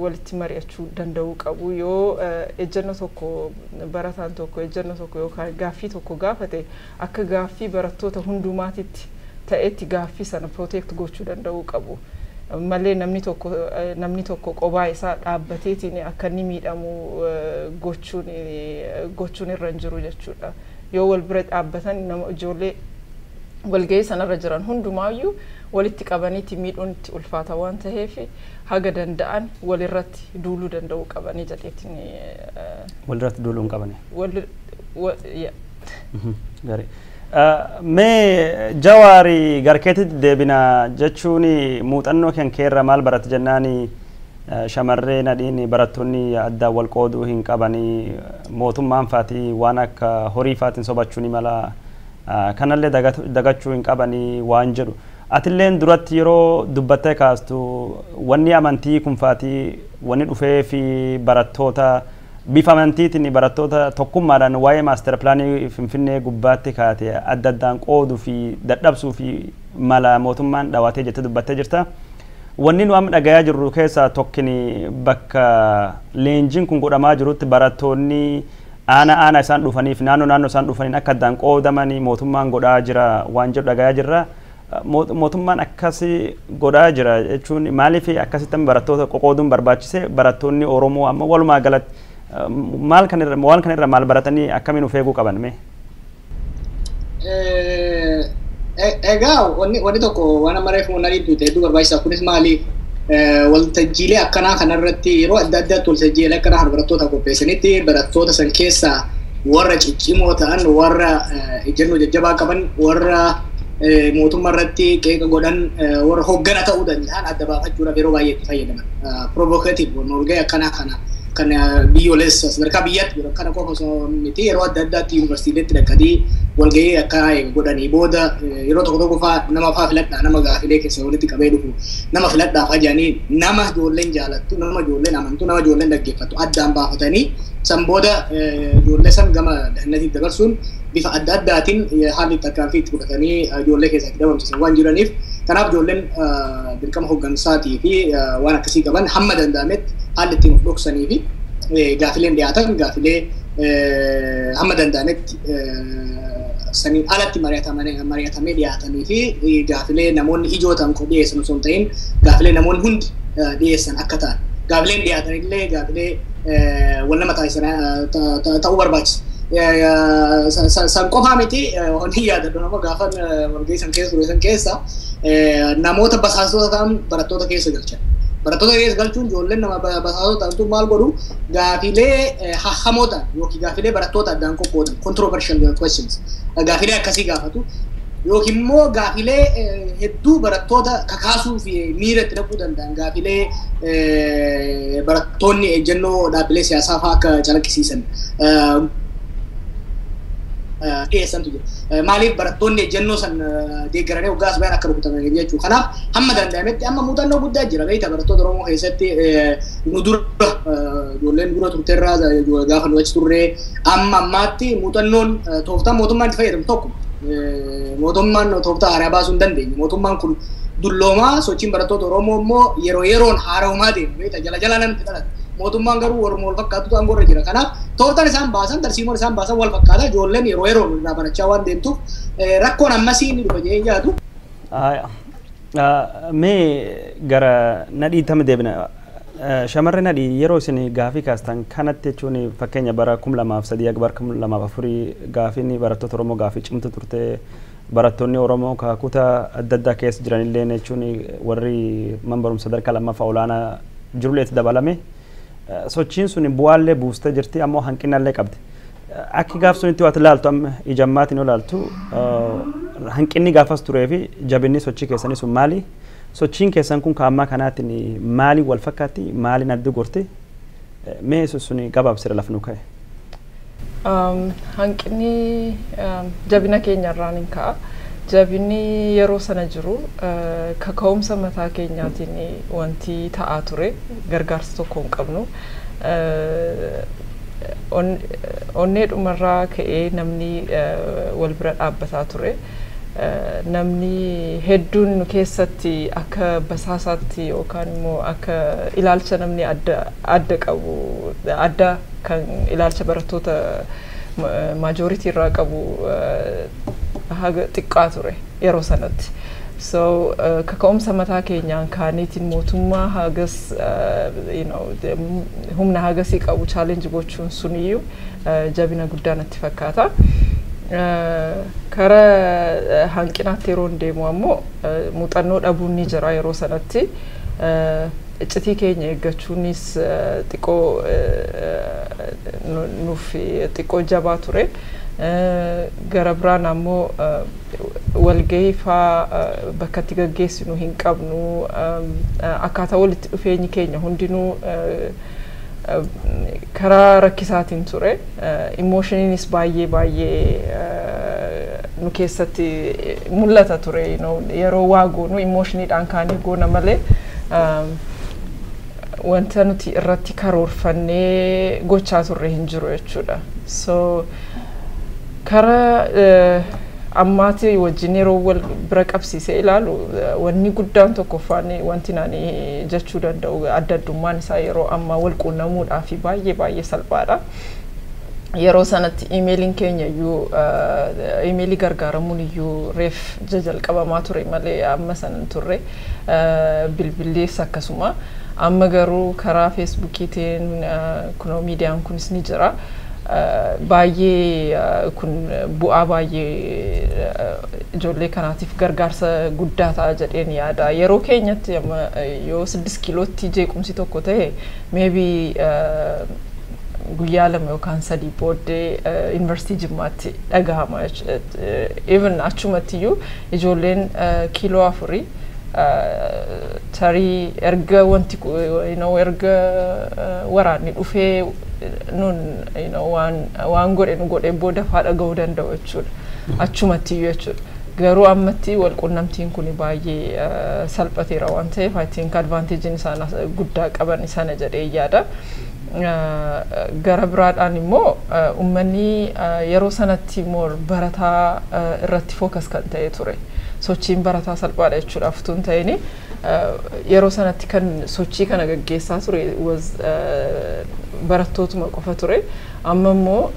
walitti mari'achuu danda'uu qabu. Yoo ejjennoo tokko barataan tokko ejjennoo tokko yookaan gaaffii tokko gaafate akka gaaffii barattoota hundumaatitti ta'etti gaaffii sana protect gochuu danda'uu qabu. Malee namni tokko qobaa isaa dhaabbateetiin akka inni miidhamu gochuun irra hin jiru jechuudha. Yoo wal bira dhaabbatan nama ijoollee walgahii sanarra jiran hundumaayyuu walitti qabaniitti miidhuun itti ulfaata waan ta'eef haga danda'an walirratti duuluu danda'uu qabanii jedheetiin
walirratti duuluu qabanii. Gaarii. Mee Jawaari garkeetti deebina jechuun muuxannoo kan keerra maal baratte jennaani shamarree nadhiin barattoonni adda wal qooduu hin qabanii mootummaan faatii waan akka horii faatiin sobachuun mala kanallee dagachuu hin qabanii waan jedhu. Atilleen duratti yeroo dubbattee kaastu wanni amantii kun faatii wanni dhufee fi barattoota bifa amantiitiin barattoota tokkummaadhaan waa'ee maaster pilaanii Finfinnee gubbaatti kaate adda addaan qooduu fi dadhabsuu fi mala mootummaan dhawaatee jettee dubbattee jirta. Wanni nu amma dhagayaa jirru keessaa tokkini bakka leenjiin kun godhamaa jirutti barattoonni aana isaan dhufaniif naannoo isaan dhufaniin akka addaan qoodamanii mootummaan godhaa jira waan jedhu dhagayaa jirra. Mootummaan akkasii godhaa jira jechuun maaliif akkasitti barattoota qoqooduun barbaachise barattoonni Oromoo amma walumaa galatti maal kanirra maal baratanii akkamiin of eeguu qaban mee?
Egaa wanni tokko waan amma reefu wanna dhiibdu hedduu barbaachisaa kunis maali waltajjiilee akkanaa kanarratti yeroo adda addaatti waltajjiilee akkanaa barattoota qopheessanitti barattoota san keessaa warra ciccimoo ta'an warra ejjennoo jajjabaa qaban warra mootummaa irratti qeeqa godhan warra hoggana ta'uu danda'an adda baafachuudhaaf yeroo baay'ee itti fayyadaman. Provocative walgahii akkanaa kan biyyoolessa sadarkaa biyyaatti yeroo kana qofa osoo miti yeroo adda addaatti yuunivarsiitiitti dhaqqanii walgahii akkanaa godhanii booda yeroo tokko tokko fa'aa nama fa'aa filadhaa nama gaafilee keessa walitti qabee dhufu nama filadhaa fa'aa jedhanii nama ijoolleen jaalattu nama ijoolleen amantu nama ijoolleen dhaggeeffattu addaan baafatanii san booda ijoollee san gama dahannatiif dabarsuun bifa adda addaatiin haalli tarkaanfii itti fudhatanii ijoollee keessatti dabamsiisan waan jiraniif kanaaf ijoolleen dirqama hooggansaatii fi waan akkasii qaban hamma danda'ametti haalli ittiin of dhoksanii fi gaafileen dhiyaatan gaafilee hamma danda'ametti saniin alatti mari'atamee dhiyaatanii fi gaafilee namoonni ijoo ta'an dhiyeessan osoo hin ta'in gaafilee namoonni hundi dhiyeessan akka ta'an gaafileen dhiyaatanillee gaafilee wal nama ta'uu barbaachisa. San qofaa miti wanni yaadadhu nama gaafa walgahii san keessa namoota basaasota ta'an barattoota keessa galchan. Barattoota keessa galchuun ijoolleen nama basaasota ta'antu maal godhu gaafilee hahamoo ta'an yookiin gaafilee barattoota addaan qoqqoodan controversial questions gaafilee akkasii gaafatu yookiin immoo gaafilee hedduu barattoota kakaasuu fi miira itti dhaquu danda'an gaafilee barattoonni ejjennoo dhaabbilee siyaasaa fa'aa akka calaqqisiisan dhiyeessantu jira. Maaliif barattoonni ejjennoo san deeggaranii hoggaas bayan akka rukutaman jechuudha. Kanaaf hamma danda'ametti amma muuxannoo guddaa jira. Beektaa barattoota Oromoo keessatti nu dura ijoolleen dura turteerraa gaafa nu achi turree amma ammaatti muuxannoon tooftaa mootummaan itti fayyadamu tokko. Mootummaan tooftaa haaraa baasuu hin dandeenye. Mootummaan kun dulloomaa sochiin barattoota Oromoo immoo yeroo yeroon haara'umaa deemu. Beektaa jala namatti dhalata. Mootummaan garuu warra wal fakkaatu aangorra jira. Kanaaf tooftaan isaan baasan tarsiimoon isaan baasan wal fakkaata. Ijoolleen yeroo yeroon irraa barachaa waan deemtuuf rakkoon ammasii inni dhufa jedhee yaadu.
Mee gara nadhii tamma deebina. Shamarreen nadhii yeroo isin gaafii kaastan kanatti jechuun fakkeenya bara 2003 bara 2004 gaafiin barattoota Oromoo gaafii cimtu turte barattoonni Oromoo kutaa adda addaa keessa jiranillee jechuun warri mana barumsa sadarkaa lammaffaa olaanaa jiruleetti dabalame. Sochiin sun bu'aallee buustee jirti ammoo hanqinallee qabdi. Akki gaaf sunitti waati ilaaltu amma ijammaatiin ilaaltu hanqinni gaafas turee fi jabinni sochii keessanii sun maali? Sochiin keessan kun kaammaa kanaatiin maali wal fakkaatti maaliin adda gorte? Mee sun gabaabsira lafnu ka'e?
Hanqinni jabina keenyarraan hin ka'a. Jabinni yeroo sana jiru kaka'umsa mataa keenyaatiin wanti ta'aa ture gargaarsa tokko hin qabnu. Onnee dhumarraa ka'ee namni wal bira dhaabbataa ture. Namni hedduun keessatti akka basaasaatti yookaan immoo akka ilaalcha namni adda qabu adda kan ilaalcha barattoota maajoritii irraa qabu haga xiqqaa ture yeroo sanatti. So kaka'umsa mataa keenyaan kaaniitiin mootummaa hagas humna hagasii qabu challenge gochuun suniyyuu jabina guddaa natti fakkaata. Kara hanqinaatti yeroo deemu ammoo muuxannoo dhabuun ni jira yeroo sanatti. iccitii keenya eeggachuunis xiqqoo nuuf xiqqoo jabaa ture. Gara biraan ammoo walgahii faa bakka itti gaggeessinu hin qabnu akkaataa walitti dhufeenyi keenya hundinuu karaa rakkisaatiin ture. Emotioniinis baay'ee nu keessatti mul'ata ture yeroo waa goonu emotioniidhaan kaanii goona malee wanta nuti irratti karoorfannee gochaa turre hin jiru jechuudha. So karaa ammaati wajjin yeroo wal bira qabsiisee ilaalu wanni guddaan tokkoffaan wanti nani jechuu danda'u adda addummaan isaa yeroo amma wal quunnamuudhaaf baay'ee salphaadha. Yeroo sanatti emailiin keenya iyyuu emailii gargaaramuun iyyuu reef jalqabamaa ture malee amma sanan turre bilbilees akkasuma amma garuu karaa feesbuukiitiin kunoo miidiyaan kunis ni jira. Baay'ee kun bu'aa baay'ee ijoollee kanaatiif gargaarsa guddaa ta'a jedheen yaada. Yeroo keenyatti yoo 6 kiilootti jeequmsi tokko ta'e maybe guyyaa 2 yookaan 3 booddee Yuunivarsiitii Jimmaatti dhagahama. Even achumatti iyyuu ijoolleen kiiloo 4 tarii erga wanti erga waraanni dhufee nun waan godhe nu godhe booda faa dhaga'uu danda'u jechuudha. Achumatti iyyuu jechuudha. Garuu ammatti wal quunnamtiin kun baay'ee salphateera waan ta'eef I think advantagein isaan guddaa qaban sana jedhee yaada. Gara biraadhaan immoo uummanni yeroo sanatti immoo barataa irratti focus kan ta'e ture. Sochiin barataa salphaadha jechuudhaaf tun ta'ini yeroo sanatti kan sochii kana gaggeessaa ture barattootuma qofa ture. Amma immoo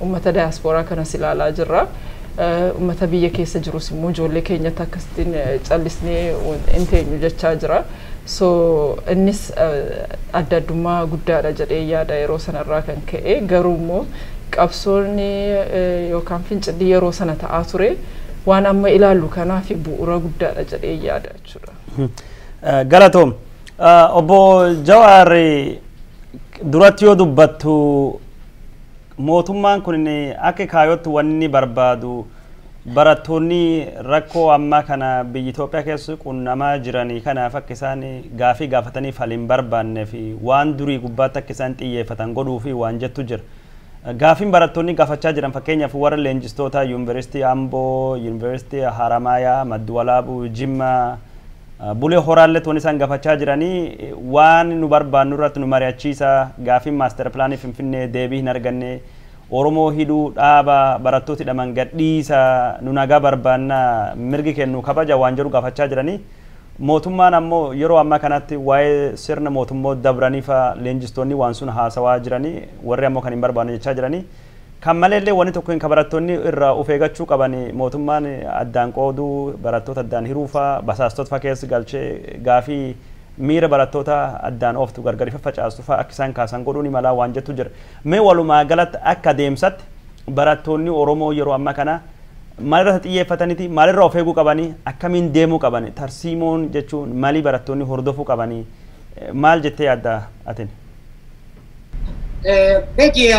uummata diasporaa kanas ilaalaa jirra. Uummata biyya keessa jirus immoo ijoollee keenyatti akkasitiin callisnee hin teenyu jechaa jira. So innis adda addummaa guddaadha jedhee yaada yeroo sanarraa kan ka'e. Garuu immoo qabsoonni yookaan fincilli yeroo sana ta'aa ture waan amma ilaallu kanaaf bu'uura guddaadha jedhee yaada jechuudha.
Galatoom obbo Jawaar duratti yoo dubbattu mootummaan kun akka kaayootti wanni barbaadu barattoonni rakkoo amma kana biyya Itoophiyaa keessa qunnamaa jiranii kanaaf akka isaan gaafii gaafatanii faliin barbaannee fi waan durii gubbaatti akka isaan xiyyeeffatan godhuu fi waan jettu jira. Gaafiin barattoonni gaafachaa jiran fakkeenyaaf warra leenjistoota Yuunivarsiitii Amboo, Yuunivarsiitii Haramayaa, Maddu Walaabuu, Jimmaa, Bulee Horaallee toon isaan gaafachaa jiranii waan nu barbaannu irratti nu mari'achiisa. Gaafiin maaster pilaanii Finfinnee deebii hin arganne, Oromoo hidhuu dhaaba barattooti dhaman gadhiisa, nu nagaa barbaanna, mirgi kennu kabaja waan jedhu gaafachaa jiranii. Mootummaan ammoo yeroo ammaa kanatti waa'ee sirna mootummoota dabraniifa leenjistoonni waan sun haasawaa jiranii warri ammoo kan hin barbaanne jechaa jiranii. Kan maleellee wanni tokko hin barattoonni irraa of eeggachuu qaban mootummaan addaan qooduu barattoota addaan hiruufa basaastota keessa galchee gaafii miira barattoota addaan ooftu gargari faffacaastu fa akka isaan kaasan godhuu ni malaa waan jettu jira. Mee walumaa galatti akka deemsatti barattoonni Oromoo yeroo ammaa kana maalirra xiyyeeffataniiti maalirra of eeguu qabanii akkamiin deemuu qabani tarsiimoon jechuun maalii barattoonni hordofuu qabanii maal jettee yaadda atin?
Beeki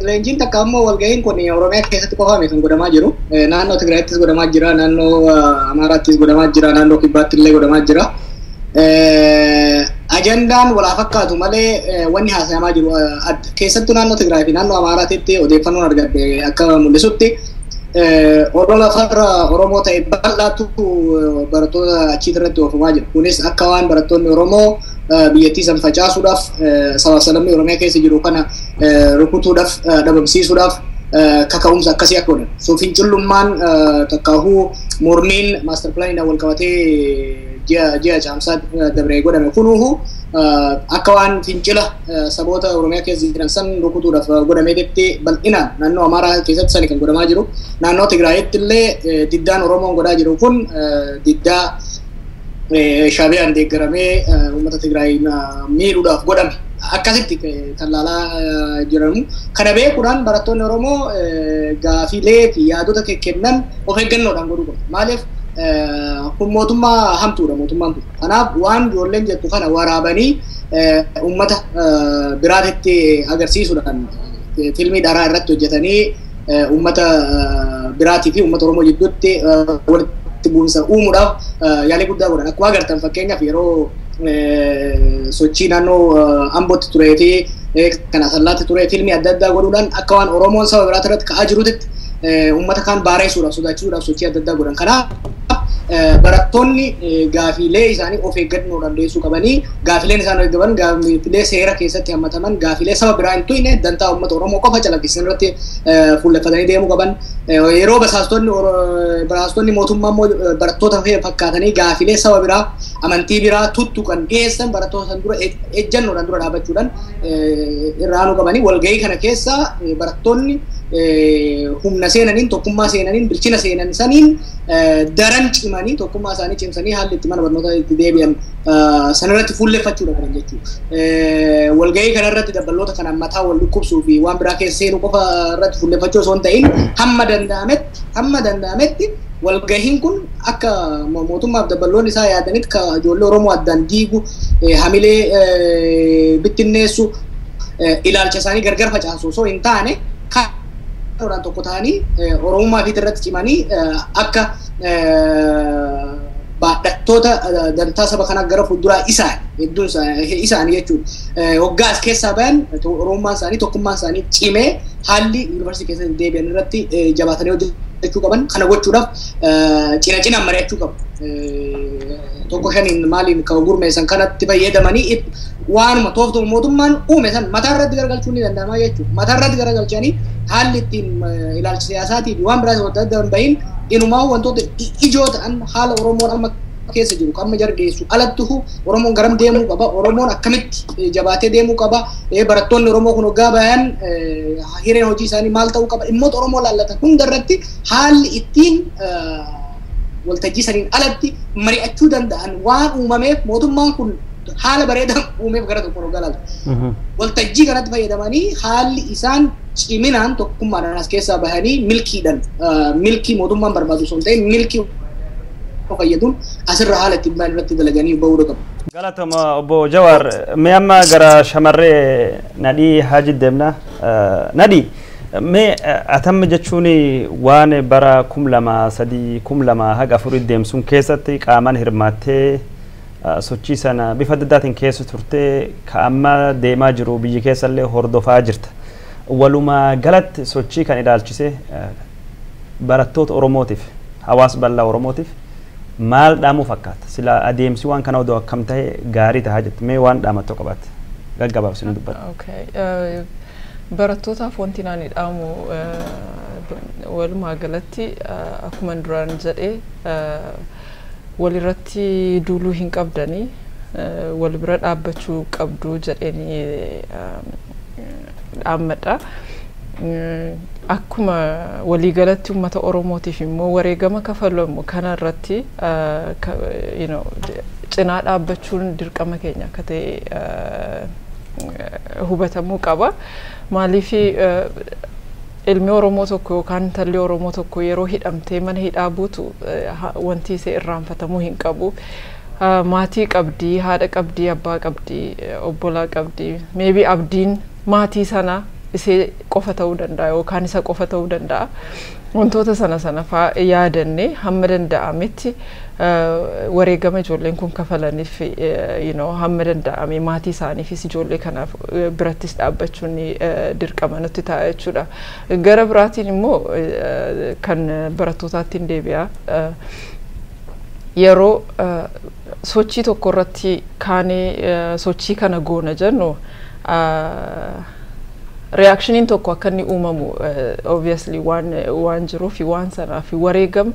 leenjiin takka ammoo walgahiin kun Oromiyaa keessatti qofame kan godhamaa jiru. Naannoo Tigraayittis godhamaa jira, naannoo Amaaraattis godhamaa jira, naannoo Kibbaatti illee godhamaa jira. Ajandaan walaa fakkaatu malee wanni haasayamaa jiru keessattuu naannoo Tigraay fi naannoo Amaaraatitti odeeffannoon argadde akka mul'isutti orola farra Oromoo ta'e bal'aatu barattoota achitti irratti oofamaa jira. Kunis akka waan barattoonni Oromoo biyyattii san facaasuudhaaf sabaa-sablammii Oromiyaa keessa jiru kana rukutuudhaaf dhabamsiisuudhaaf kaka'umsa akkasii akka godhan. So fincillummaan takkaahuu mormiin maaster pilaaniidhaan wal qabatee ji'a caamsaa dabree godhame kunuuhu akka waan fincila saboota Oromiyaa keessa jiran san rukutuudhaaf godhameetti bal'inaan naannoo Amaaraa keessatti sani kan godhamaa jiru. Naannoo Tigraayitti illee diddaan Oromoon godhaa jiru kun diddaa Shaabiyaan deeggaramee uummata Tigraay miidhuudhaaf godhame. Akkasitti kan laalaa jiramu. Kana beekuudhaan barattoonni Oromoo gaafiilee fi yaadota kennan of eeggannoodhaan godhuu qabu. Maaliif kun mootummaa hamtuudha mootummaan kun. Kanaaf waan ijoolleen jettu kana waraabanii uummata biraatitti agarsiisuudhaan fiilmii dharaa irratti hojjetanii uummata biraatii fi uummata Oromoo jidduutti walitti bu'insa uumuudhaaf yaalii guddaa godhan. Akkuma agartan fakkeenyaaf yeroo sochii naannoo Ambootti turee fi kan Asallaatti ture fiilmii adda addaa godhuudhaan akka waan Oromoon saba biraati irratti ka'aa jirutti uummata kaan baareessuudhaaf sodaachisuudhaaf sochii adda addaa godhan. Kanaaf barattoonni gaafiilee isaanii of eeggannoo dandeessuu qabanii gaafiileen isaan eeggaman gaafiilee seera keessatti hammataman gaafiilee saba biraa hin tuqne dantaa uummata Oromoo qofa calaqqisiisan irratti fuulleffatanii deemuu qaban. Yeroo basaastonni mootummaa immoo barattoota fakkaatanii gaafiilee saba biraa amantii biraa tuttuqan dhiyeessan barattoota san dura ejjannoodhaan dura dhaabachuudhaan irraanuu qabanii walgahii kana keessa barattoonni humna seenaniin tokkummaa seenaniin bilchina seenan saniin daran cimanii tokkummaa isaanii cimsanii haalli itti mana barnootaa itti deebi'an sanarratti fuulleffachuudha qaban jechuudha. Walgahii kanarratti dabballoota kanaan mataa wal dhukkubsuu fi waan biraa keessa seenuu qofa irratti fuulleffachuu osoo hin ta'in hamma danda'ametti walgahiin kun akka mootummaaf dabballoonni isaa yaadanitti ka ijoollee Oromoo addaan diigu hamilee bittinneessu ilaalcha isaanii gargar facaasu osoo hin taane orang tokko ta'anii Oromummaa fi irratti cimanii akka baadhattoota dantaa saba kanaa gara fuulduraa isaanii jechuudha. Waggaa as keessaa bayan Oromummaan isaanii tokkummaan isaanii cimee haalli yuunivarsiitii keessatti deebi'an irratti jabaatanii hojjechuu qaban. Kana gochuudhaaf cina mari'achuu qabu. Tokko shaniin maaliin kan gurmeessan kanatti fayyadamanii waanuma tooftu mootummaan uume san mataa irratti garagalchuu ni danda'ama jechuudha. Mataa irratti garagalchanii haalli ittiin ilaalcha siyaasaatii fi waan biraas adda adda hin bahin inumaa wantoota ijoo ta'an haala Oromoon amma keessa jiru amma jargeessu alattuhu Oromoon garam deemuu qaba Oromoon akkamitti jabaatee deemuu qaba barattoonni Oromoo kun hoggaa bayan hireen hojii isaanii maal ta'uu qaba dhimmoota Oromoo laallatan hundarratti haalli ittiin waltajjii saniin alatti mari'achuu danda'an waan uumameef mootummaan kun haala bareedaa uumeef gara tokkoon hoggaa laaltu. Waltajjii kanatti fayyadamanii haalli isaan ciminaan tokkummaadhaan as keessaa bahanii milkii mootummaan barbaadu osoo hin ta'in milkii fayyaduun asirra haala ittiin bahan irratti dalaganii bahuu qabu.
Galatama obbo Jawar mee amma gara shamarree Nadhii Haji deemna. Nadhii mee atamma jechuun waan bara 2003 haga 4 deemsuun keessatti qaamaan hirmaattee sochii sana bifa adda addaatiin keessa turtee ka amma deemaa jiru biyyi keessallee hordofaa jirta. Walumaa galatti sochii kan ilaalchise barattoota Oromootiif hawaasa bal'aa Oromootiif maal dhaamuu fakkaata? Sila adeemsi waan kana odoo akkam ta'e gaarii tahaa jette mee waan dhaamattu qabatte gaggabaabsinu dubbadha.
Barattootaaf wanti naani dhaamu walumaa galatti akkuma duraan jedhee walirratti duuluu hin qabdanii wal bira dhaabbachuu qabdu jedhanii dhaammadha. Akkuma waliigalatti uummata Oromootiif immoo wareegama kafalamu kanarratti cinaa dhaabbachuun dirqama keenya akka ta'e hubatamuu qaba. Maaliif ilmi Oromoo tokko yookaan intalli Oromoo tokko yeroo hidhamtee mana hidhaa buutu wanti isee irraanfatamuu hin qabu. Maatii qabdi, haadha qabdi, abbaa qabdi, obbolaa qabdi. Maybe abdiin maatii sana isee qofa ta'uu danda'a yookaan isa qofa ta'uu danda'a. Wantoota sana fa'aa yaadannee hamma danda'ametti wareegama ijoolleen kun kafalaniif hamma danda'ame maatii isaaniifis ijoollee kanaaf birattis dhaabbachuun dirqama nutti ta'a jechuudha. Gara biraatiin immoo kan barattootaatti hin deebi'a. Yeroo sochii tokko irratti kaanee sochii kana goona jennu reactionin tokko akka inni uumamu obviously waan jiruu fi waan sanaa fi wareegama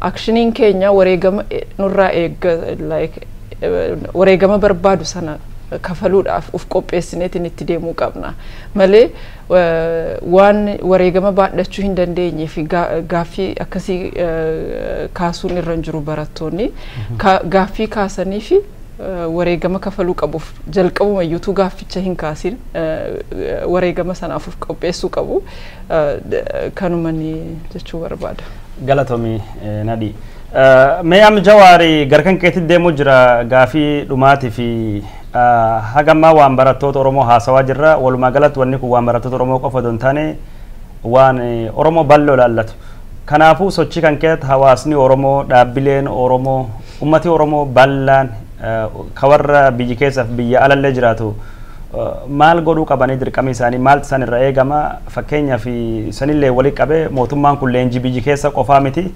actionin keenya wareegama nurraa wareegama barbaadu sana kafaluudhaaf uf qopheessineetiin itti deemuu qabna malee waan wareegama baadhachuu hin dandeenye fi gaaffii akkasii kaasuun irra jiru barattoonni gaaffii kaasanii fi wareegama kafaluu qabuuf jalqabuma iyyuu gaafficha hin kaasin wareegama sanaaf uf qopheessuu qabu kanumani jechuu barbaada.
Galatomi Nadhi Meeyam Jawaari garkan keetti deemu jira gaafii dhumaati fi hagammaa waan barattoota Oromoo haasawaa jirra walumaa galatti wanni kun waan barattoota Oromoo qofa don taane waan Oromoo bal'oo laallatu. Kanaafuu sochii kan keessatti hawaasni Oromoo dhaabbileen Oromoo ummati Oromoo bal'aan kawarra biyyi keessaaf biyya alallee jiraatu maal godhuu qabanii dirqama isaanii maaltu isaan irraa eegama fakkeenyaaf sanillee walii qabee mootummaan kun leenjii biyyi keessa qofaa miti.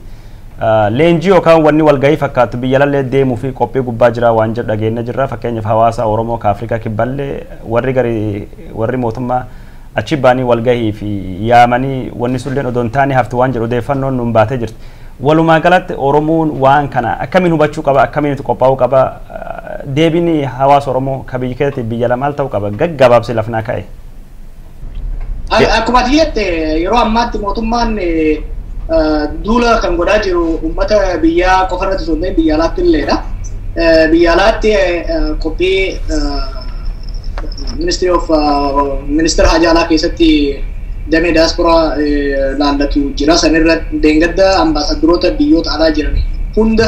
Leenjii yookaan wanni walgahii fakkaatu biyya alallee deemuu fi qophii gubbaa jira waan jedhu dhageenya jirra fakkeenyaaf hawaasa Oromoo ka Afrikaa kibballee warri mootummaa achi baanii walgahii fi yaamanii wanni sulleen odoon taanii haftu waan jedhu odeeffannoon nuun baatee jirti. Walumaa galatti Oromoon waan kana akkamiin hubachuu qaba akkamiin itti qophaa'uu qaba deebiin hawaasa Oromoo ka biyya keessatti biyya lamaa ta'uu qaba gaggabaabsee lafnaa ka'e.
Akkuma jette yeroo ammaatti mootummaan duula kan godhaa jiru uummata biyyaa qofa irratti osoo hin ta'in biyya alaatti illeedha. Biyya alaatti qophii ministeera hajaa alaa keessatti damee diyaasporaa laallatu jira. Sanirra deengadda ambaasaddaroota biyyoota alaa jiran hunda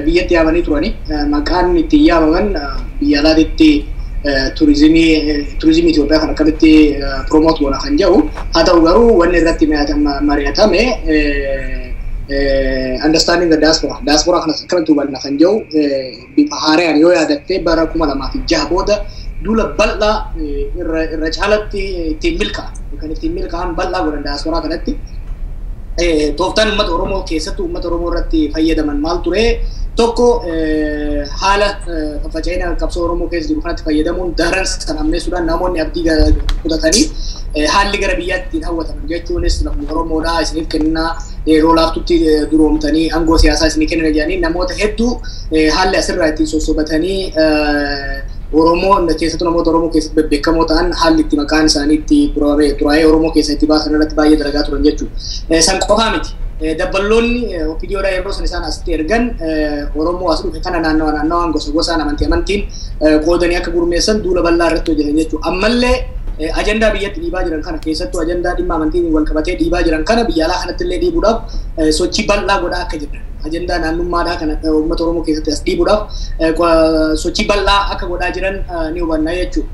biyyatti yaamanii turani. Maqaan itti yaamaman biyya alaatti turizimii Itoophiyaa kan akkamitti promoot godha kan jedhu haa ta'u garuu wanni irratti mari'atame understanding the diaspora kanas akkamitti hubanna kan jedhu bifa haaraan yoo yaadatte bara 2006 booda duula bal'aa irra caalatti ittiin milkaa'an bal'aa godhan diaspora kanatti tooftaan uummata Oromoo keessattuu uummata Oromoo irratti fayyadaman maal ture tokko haala faca'ina qabsoo Oromoo keessa jiru kanatti fayyadamuun daran san ammeessuudhaan namoonni abdii kutatanii haalli gara biyyaatti hawwataman jechuunis lafni Oromoodhaa isiniif kennaa yeroo laaftutti duroomtanii aangoo siyaasaa isinii kennan jedhanii namoota hedduu haalli asirraa ittiin sossobatanii Oromoo keessattuu namoota Oromoo keessatti beekamoo ta'an haalli itti maqaan isaanii itti xuraa'ee Oromoo keessa itti baasan irratti baay'ee dalagaa turan jechuudha. San qofaa miti. Dabballoonni opiidiyoodhaa yeroo san isaan asitti ergan Oromoo as dhufe kana naannawaan gosa gosaan amantiin qoodanii akka gurmeessan duula bal'aa irratti hojjetan jechuudha. Ammallee ajandaa biyyatti dhiibaa jiran kana keessattuu ajandaa dhimma amantiin wal qabatee dhiibaa jiran kana biyya alaa kanatti illee dhiibuudhaaf sochii bal'aa godhaa akka jiran. Ajandaa naannummaadhaa kana uummata Oromoo keessatti as dhiibuudhaaf sochii bal'aa akka godhaa jiran ni hubanna jechuudha.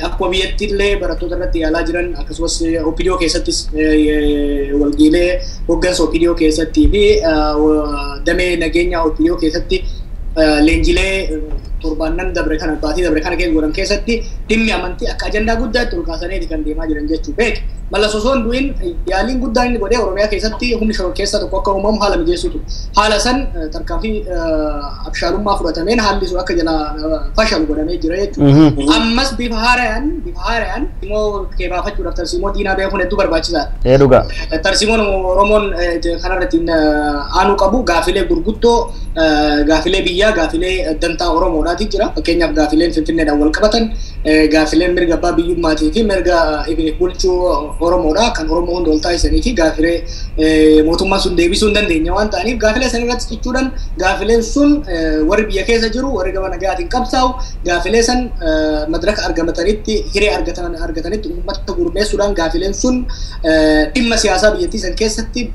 Akkuma biyyatti illee barattoota irratti yaalaa jiran akkasumas opiidiyoo keessattis walgeelee hoggansa opiidiyoo keessattii fi damee nageenya opiidiyoo keessatti leenjilee torbaannan dabre kana baatii dabre kana keessa godhan keessatti dhimmi amantii akka ajandaa guddaatti ol kaasaniiti kan deemaa jiran jechuudha. Beek mallas osoo hin du'in yaaliin guddaan inni godhee Oromiyaa keessatti humni shoror keessaa tokko akka uumamu haala mijeessuutu. Haala san tarkaanfii abshaalummaa fudhatameen haalli sun akka jala fashalu godhamee jira jechuudha. Ammas bifa haaraan immoo keebaafachuudhaaf tarsiimoo diinaa beekuun hedduu barbaachisaadha.
Dhugaa.
Tarsiimoon Oromoon kanarratti aanuu qabu gaafilee gurguddoo gaafilee biyyaa gaafilee dantaa Oromoodha. Jira fakkeenyaaf gaafileen Finfinneedhaan wal qabatan gaafileen mirga abbaa biyyummaatii fi mirga bulchuu Oromoodha kan Oromoo hunda ol taasisanii fi gaafilee mootummaan sun deebisuu hin dandeenya waan ta'aniif gaafilee san irratti cichuudhaan gaafileen sun warri biyya keessa jiru warri gama nagaatiin qabsaa'u gaafilee san madraka argamatanitti hiree argatanitti uummata gurmeessuudhaan gaafileen sun dhimma siyaasaa biyyattii san keessatti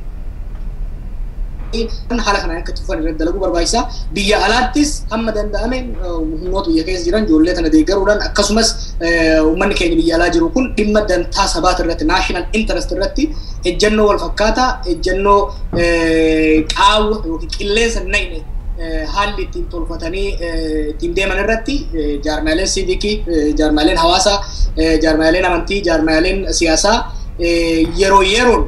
haala kanaan akka tufan irratti dalaguu barbaachisaa. Biyya alaattis hamma danda'ame humnoota biyya keessa jiran ijoollee tana deeggaruudhaan akkasumas uummanni keenya biyya alaa jiru kun dhimma dantaa sabaata irratti national interest irratti ejjennoo wal fakkaataa ejjennoo qaawwa yookiin qilleensa naqne haalli ittiin tolfatanii ittiin deeman irratti jaarmaaleen siivikii, jaarmaaleen hawaasaa, jaarmaaleen amantii, jaarmaaleen siyaasaa yeroon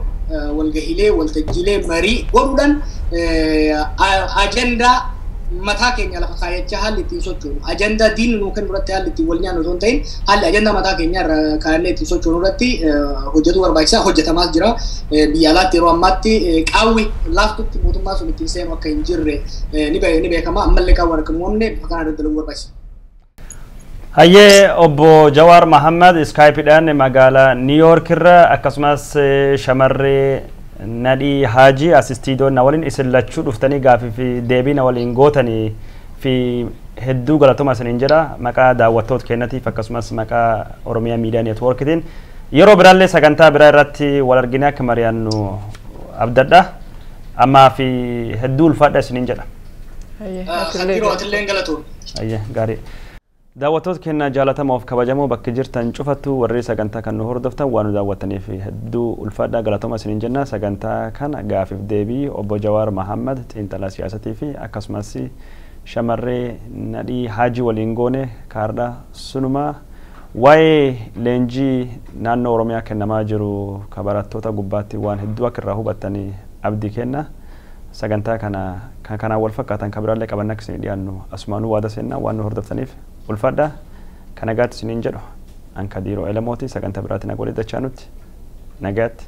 walgahiilee waltajjiilee marii godhuudhaan ajandaa mataa keenya lafa kaayachaa haalli ittiin sochoonu ajandaa diinni nuu kennu irratti haalli ittiin wal nyaannu osoo hin ta'in haalli ajandaa mataa keenya irra kaayannee ittiin sochoonu irratti hojjetuu barbaachisaa hojjetamaas jira. Biyya alaatti yeroo ammaatti qaawwi laaftutti mootummaa sun ittiin seenu akka hin jirre ni beekama ammallee qaawwan akka hin uumamne kanaan irratti dalaguu barbaachisa.
Hayyee obbo Jawaar Mahammad Skypeedhaan magaalaa New York irra akkasumas shamarree Nadhii Haajii asistiidoon na waliin isin lachuu dhuftanii gaafii fi deebii na waliin gootanii fi hedduu galatoomaa isiniin jedha maqaa daawwattoota keenyatiif akkasumas maqaa Oromiyaa Miidiyaa Neetwoorkitiin yeroo biraallee sagantaa biraa irratti wal arginee akka mari'annu abdadha. أما في هدول فادا سنين جدا
خديرو أتلين قلتو
أيه غاري daawwattoota keenya jaalatamoo fi kabajamoo bakka jirtan cufattu warri sagantaa kan nu hordoftan waan daawwattanii fi hedduu ulfaadhaa galatoomaa isiniin jenna. Sagantaa kana gaafiif deebii obbo Jawaar Mahammad xiinxalaa siyaasatii fi akkasumas shamarree Nadhii Haajii waliin goone kaardha sunuma waa'ee leenjii naannoo Oromiyaa kennamaa jiru barattoota gubbaatti waan hedduu akka irraa hubattanii abdii kenna. Sagantaa kana wal fakkaatan kabiraallee qabanna akka isin dhiyaannu asumaanuu waada seenna waan nu hordoftaniif ulfaadha. Kan nagaatti isiniin jedhu an Kadiiroo Elemooti sagantaa biraatiin agoolee dachaanutti nagaatti.